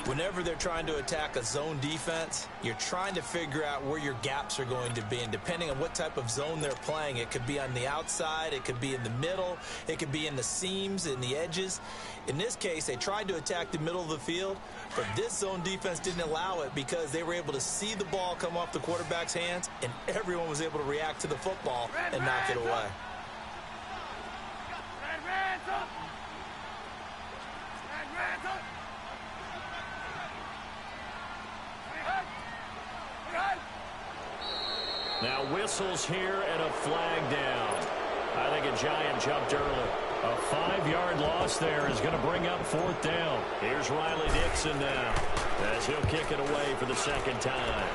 Whenever they're trying to attack a zone defense, you're trying to figure out where your gaps are going to be. And depending on what type of zone they're playing, it could be on the outside, it could be in the middle, it could be in the seams, in the edges. In this case, they tried to attack the middle of the field, but this zone defense didn't allow it because they were able to see the ball come off the quarterback's hands, and everyone was able to react to the football and knock it away. Now whistles here and a flag down. I think a Giant jumped early. A 5-yard loss there is going to bring up fourth down. Here's Riley Dixon now as he'll kick it away for the second time.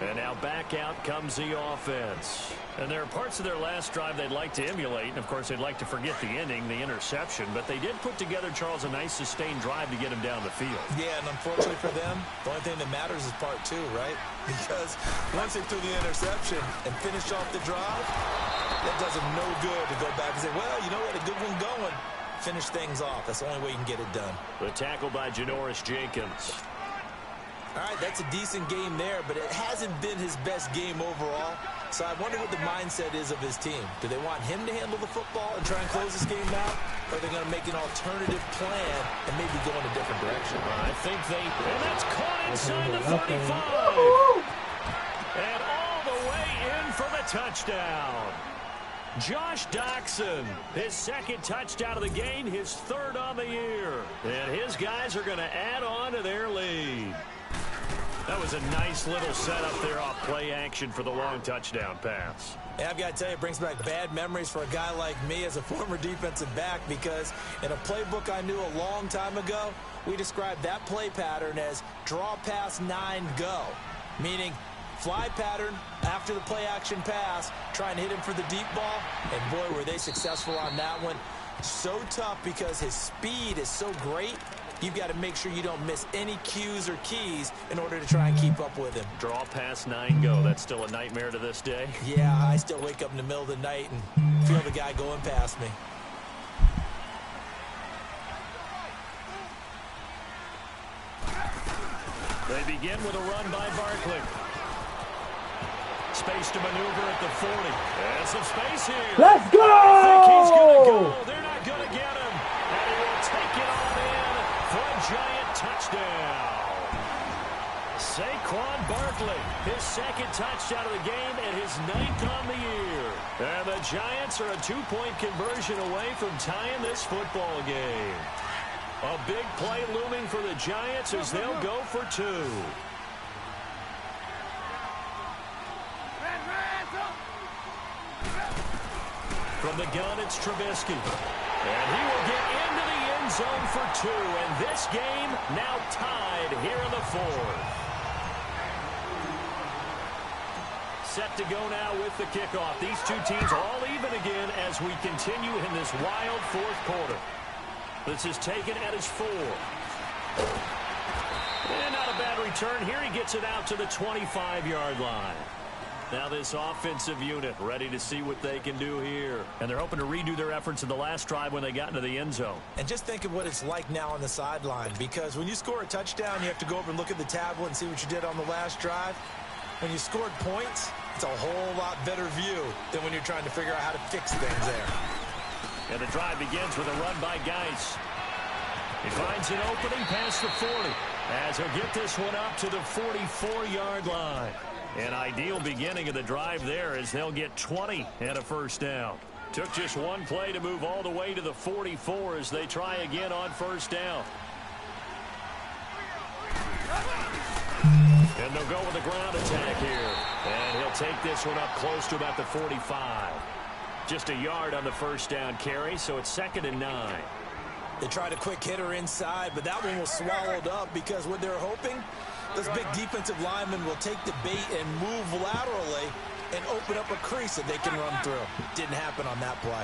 And now back out comes the offense. And there are parts of their last drive they'd like to emulate. And, of course, they'd like to forget the ending, the interception. But they did put together, Charles, a nice sustained drive to get him down the field. Yeah, and unfortunately for them, the only thing that matters is part 2, right? Because once they threw the interception and finished off the drive, that does them no good to go back and say, well, you know what, a good one going. Finish things off. That's the only way you can get it done. The tackle by Janoris Jenkins. All right, that's a decent game there, but it hasn't been his best game overall. So I wonder what the mindset is of his team. Do they want him to handle the football and try and close this game out? Or are they going to make an alternative plan and maybe go in a different direction? I think they... And that's caught inside the 35. And all the way in for the touchdown. Josh Doxson, his second touchdown of the game, his third on the year. And his guys are going to add on to their lead. That was a nice little setup there off play action for the long touchdown pass. Yeah, I've got to tell you, it brings back bad memories for a guy like me as a former defensive back, because in a playbook I knew a long time ago, we described that play pattern as draw pass 9 go, meaning fly pattern after the play action pass, trying to hit him for the deep ball, and boy, were they successful on that one. So tough because his speed is so great. You've got to make sure you don't miss any cues or keys in order to try and keep up with him. Draw pass 9 go. That's still a nightmare to this day. Yeah, I still wake up in the middle of the night and feel the guy going past me. They begin with a run by Barkley. Space to maneuver at the 40. And some space here. Let's go! I think he's going to go. They're not going to get him. And he will take it on in for a Giant touchdown. Saquon Barkley, his second touchdown of the game and his 9th on the year. And the Giants are a 2-point conversion away from tying this football game. A big play looming for the Giants as they'll go for 2. From the gun, it's Trubisky. And he will get into the end zone for 2. And this game now tied here in the 4th. Set to go now with the kickoff. These two teams all even again as we continue in this wild 4th quarter. This is taken at his 4. And not a bad return here. He gets it out to the 25-yard line. Now this offensive unit ready to see what they can do here. And they're hoping to redo their efforts in the last drive when they got into the end zone. And just think of what it's like now on the sideline, because when you score a touchdown, you have to go over and look at the tablet and see what you did on the last drive. When you scored points, it's a whole lot better view than when you're trying to figure out how to fix things there. And the drive begins with a run by Geis. He finds an opening past the 40 as he'll get this one up to the 44-yard line. An ideal beginning of the drive there as they'll get 20 and a first down. Took just one play to move all the way to the 44 as they try again on first down. And they'll go with a ground attack here. And he'll take this one up close to about the 45. Just a yard on the first down carry, so it's 2nd and 9. They tried a quick hitter inside, but that one was swallowed up because what they're hoping, those big defensive linemen will take the bait and move laterally and open up a crease that they can run through. Didn't happen on that play.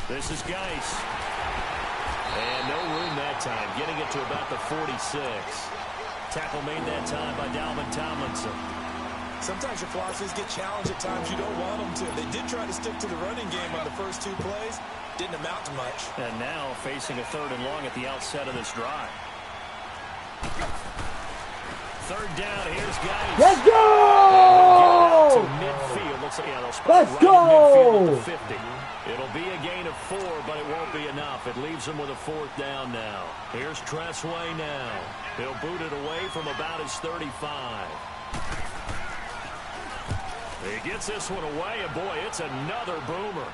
This is Geis. And no room that time, getting it to about the 46. Tackle made that time by Dalvin Tomlinson. Sometimes your philosophies get challenged at times you don't want them to. They did try to stick to the running game on the first 2 plays. Didn't amount to much. And now facing a 3rd and long at the outset of this drive. 3rd down, here's Geis. Let's go! To midfield. Looks like, they'll spot Let's right go! in midfield at the 50. It'll be a gain of 4, but it won't be enough. It leaves them with a 4th down now. Here's Tressway now. He'll boot it away from about his 35. He gets this one away, and boy, it's another boomer.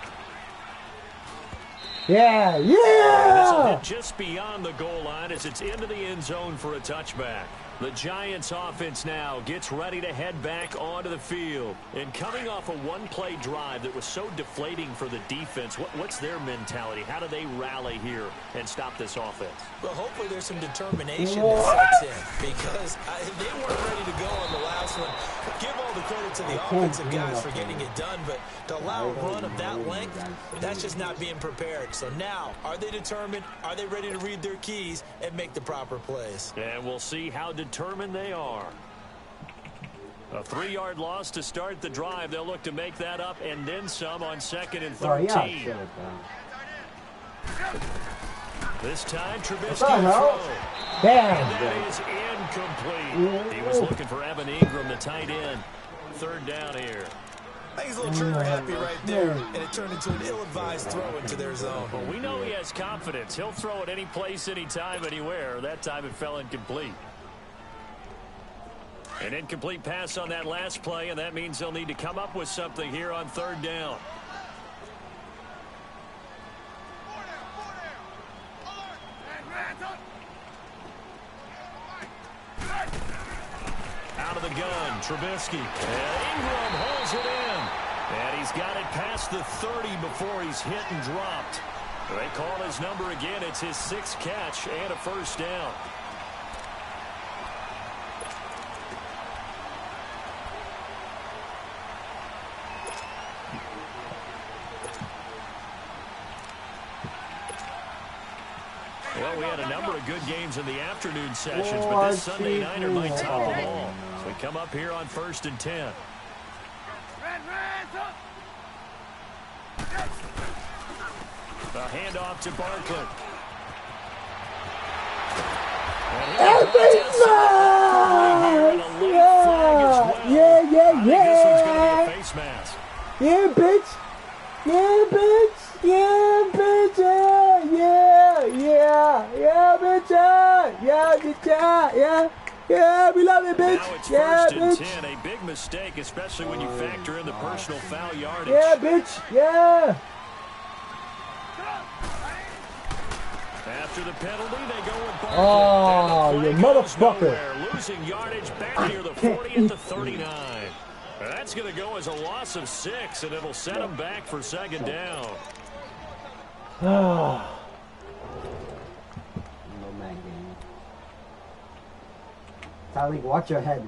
Yeah, This will yeah! hit just beyond the goal line as it's into the end zone for a touchback. The Giants offense now gets ready to head back onto the field. And coming off a one-play drive that was so deflating for the defense, what's their mentality? How do they rally here and stop this offense? Well, hopefully there's some determination that sets in, because they weren't ready to go on the last one. Give all the credit to the offensive guys for getting it done, but to allow a run of that length, that's just not being prepared. So now, are they determined? Are they ready to read their keys and make the proper plays? And we'll see how determined they are. A 3-yard loss to start the drive. They'll look to make that up and then some on 2nd and 13. This time, Trubisky throw. Damn. That is incomplete. He was looking for Evan Ingram, the tight end. 3rd down here. I think he's a little trigger happy right there, and it turned into an ill-advised throw into their zone. Well, we know he has confidence. He'll throw it any place, anytime, anywhere. That time it fell incomplete. An incomplete pass on that last play, and that means they'll need to come up with something here on 3rd down. Out of the gun, Trubisky. And Ingram holds it in. And he's got it past the 30 before he's hit and dropped. They call his number again. It's his 6th catch and a first down. Well, we had a number of good games in the afternoon sessions, but this Sunday nighter might top them all. So we come up here on 1st and 10. The handoff to Barkley. Yeah. Face mask. Yeah, bitch. Yeah, bitch. Yeah, bitch. Yeah, bitch. Yeah, we love it, bitch. Now it's Yeah, 1st and bitch. 10. A big mistake, especially when you factor in the personal foul yardage. Yeah, bitch. Yeah. After the penalty, they go with Barkley. Oh, And the you play goes motherfucker. nowhere. Losing yardage back near the 40 at the 39. That's going to go as a loss of 6, and it'll set him back for second down. No man game. Tyreek, watch your head.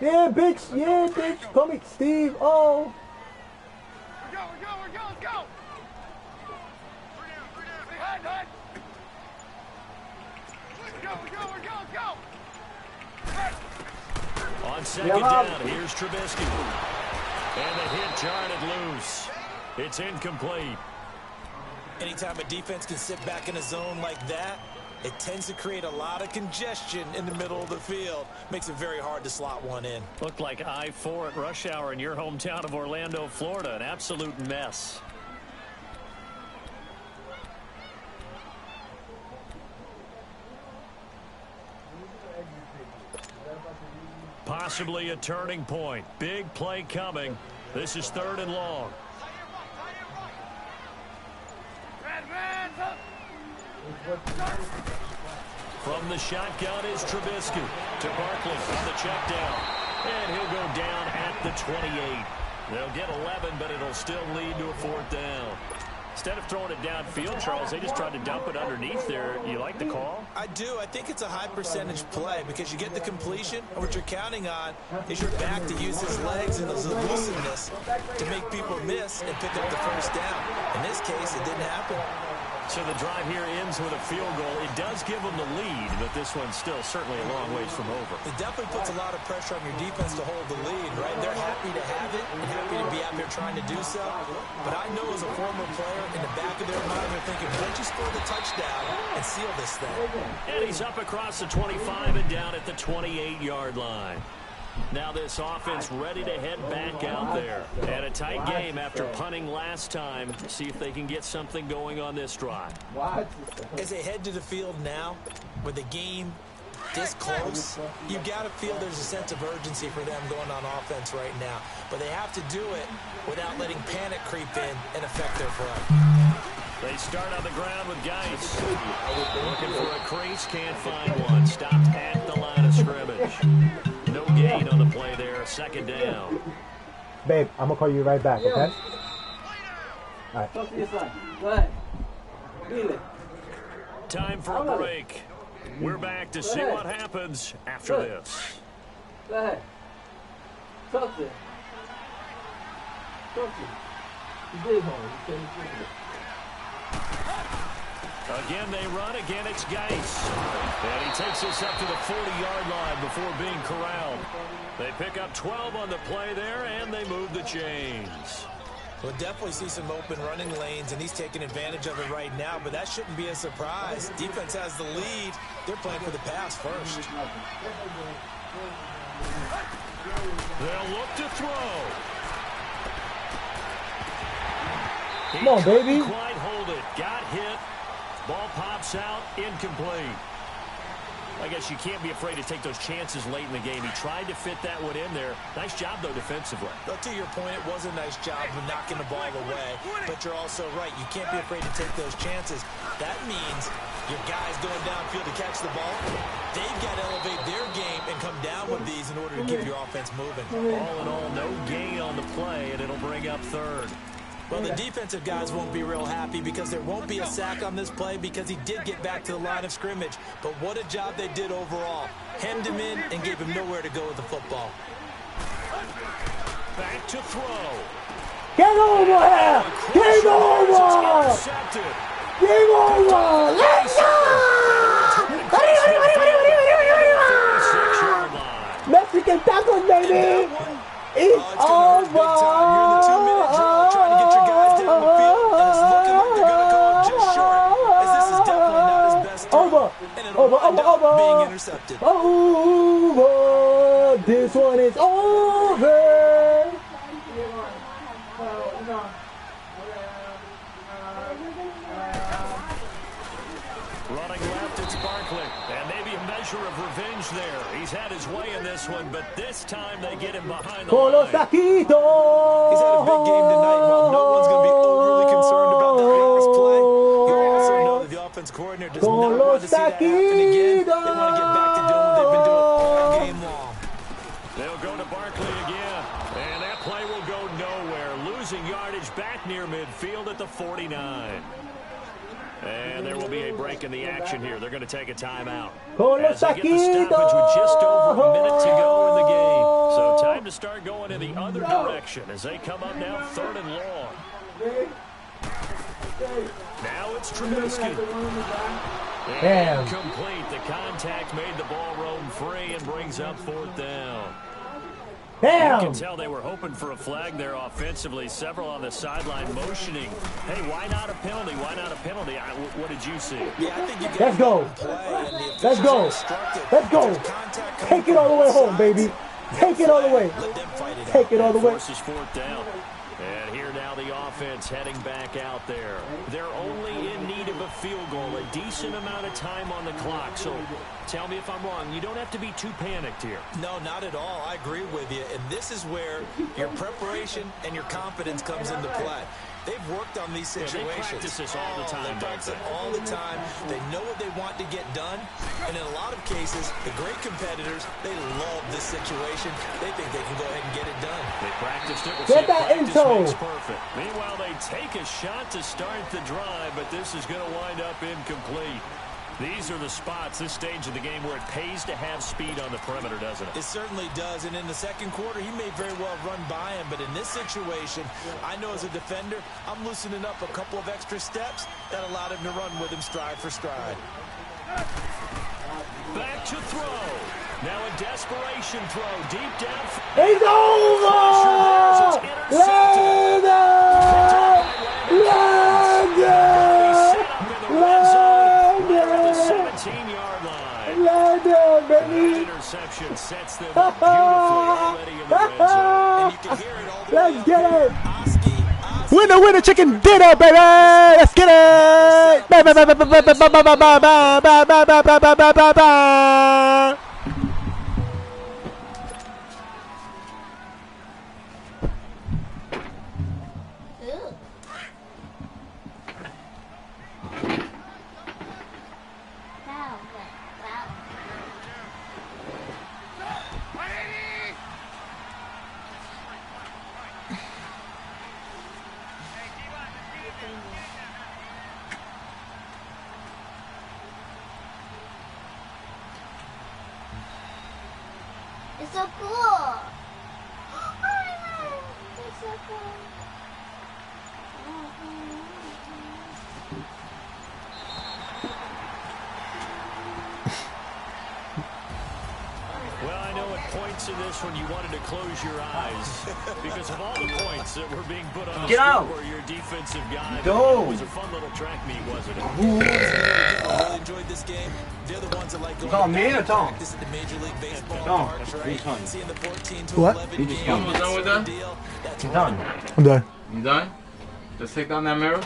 Yeah, bitch. Yeah, bitch. Call me Steve. Oh. We're go, let's go! Hey, head! Let's go! Hey! On second down, here's Trubisky. And the hit jarred loose. It's incomplete. Anytime a defense can sit back in a zone like that, it tends to create a lot of congestion in the middle of the field. Makes it very hard to slot one in. Looked like I-4 at rush hour in your hometown of Orlando, Florida. An absolute mess. Possibly a turning point. Big play coming. This is 3rd and long. From the shotgun is Trubisky to Barkley on the check down. And he'll go down at the 28. They'll get 11, but it'll still lead to a 4th down. Instead of throwing it downfield, Charles, they just tried to dump it underneath there. You like the call? I do. I think it's a high percentage play because you get the completion, and what you're counting on is your back to use his legs and his elusiveness to make people miss and pick up the first down. In this case, it didn't happen. So the drive here ends with a field goal. It does give them the lead, but this one's still certainly a long ways from over. It definitely puts a lot of pressure on your defense to hold the lead, right? They're happy to have it and happy to be out there trying to do so. But I know as a former player, in the back of their mind, they're thinking, let's just score the touchdown and seal this thing. And he's up across the 25 and down at the 28-yard line. Now this offense ready to head back out there. And a tight game after punting last time. See if they can get something going on this drive. As they head to the field now, with the game this close, you got to feel there's a sense of urgency for them going on offense right now. But they have to do it without letting panic creep in and affect their play. They start on the ground with Geis. Looking for a crease, can't find one. Stopped at the line of scrimmage. No gain on the play there, second down. Babe, I'm going to call you right back, okay? All right. Talk to your son. Go ahead. Feel it. Time for a break. We're back to see what happens after this. Go ahead. Talk to him. Talk to him. He did home. He said he's doing it. Again, they run. Again, it's Geis. And he takes us up to the 40-yard line before being corralled. They pick up 12 on the play there, and they move the chains. We'll definitely see some open running lanes, and he's taking advantage of it right now, but that shouldn't be a surprise. Defense has the lead. They're playing for the pass first. They'll look to throw. Come on, baby. Couldn't quite hold it. Got hit. Ball pops out. Incomplete. I guess you can't be afraid to take those chances late in the game. He tried to fit that one in there. Nice job, though, defensively. But to your point, it was a nice job of knocking the ball away. But you're also right. You can't be afraid to take those chances. That means your guys going downfield to catch the ball, they've got to elevate their game and come down with these in order to keep your offense moving. All in all, no gain on the play, and it'll bring up third. Well, the defensive guys won't be real happy because there won't be a sack on this play because he did get back to the line of scrimmage. But what a job they did overall. Hemmed him in and gave him nowhere to go with the football. Back to throw. Get over here! Get over! Get over! Let's go! Mexican tacos, baby! It's over! You're in the 2-minute drill trying to get your guys down the field, and it's looking like they're going to come up just short, as this is definitely not his best throw, and it'll wind up being intercepted. Over! This one is over! Running left, it's Barkley. And maybe a measure of revenge there. He's had his way in this one, but this time they get him behind the line. He's had a big game tonight. While no one's going to be overly concerned about the Harris play, you also know that the offense coordinator does not want to see that happen again. They want to get back to doing what they've been doing all game long. They'll go to Barkley again, and that play will go nowhere. Losing yardage back near midfield at the 49. And there will be a break in the action here. They're going to take a timeout as they get the stoppage with just over a minute to go in the game. So time to start going in the other direction as they come up now 3rd and long. Now it's Trubisky. Damn. Complete. The contact made the ball roam free and brings up 4th down. Damn. You can tell they were hoping for a flag there offensively. Several on the sideline motioning. Hey, why not a penalty? Why not a penalty? What did you see? Yeah, I think you Let's go. Let's go. Let's go. Take it all the way home, baby. Take it all the way. Take it all the way. Forces 4th down. And here now the offense heading back out there. They're only in need of a field goal, a decent amount of time on the clock. So tell me if I'm wrong. You don't have to be too panicked here. No, not at all. I agree with you. And this is where your preparation and your confidence comes into play. They've worked on these situations. They practice this all the time. They practice it all the time. They know what they want to get done. And in a lot of cases, the great competitors, they love this situation. They think they can go ahead and get it done. They practiced it. Get that into. Perfect. Meanwhile, they take a shot to start the drive, but this is going to wind up incomplete. These are the spots, this stage of the game, where it pays to have speed on the perimeter, doesn't it? It certainly does, and in the second quarter, he may very well run by him, but in this situation, I know as a defender, I'm loosening up a couple of extra steps that allowed him to run with him stride for stride. Back to throw. Now a desperation throw, deep down. It's over! Interception sets them up beautifully already in the red zone. And you can hear it all the Let's way up get here. it! Winner, winner, chicken dinner, baby! Let's get it! Ba, ba, ba, ba, ba, ba, ba, ba, ba, ba, ba, ba, ba, ba, ba, ba, ba, ba. It's so cool. Oh my God. It's so cool. Well, I know at points in this one you wanted to close your eyes because of all the points that were being put on the scoreboard. Your defensive guy. It was a fun little track meet, wasn't it? I really enjoyed this game. They're the ones that like going to practice at the Major League Baseball parks, right? Seeing the 14 to 11 game. You almost done with that? That's You done? I'm done. You done? Just take down that mirror.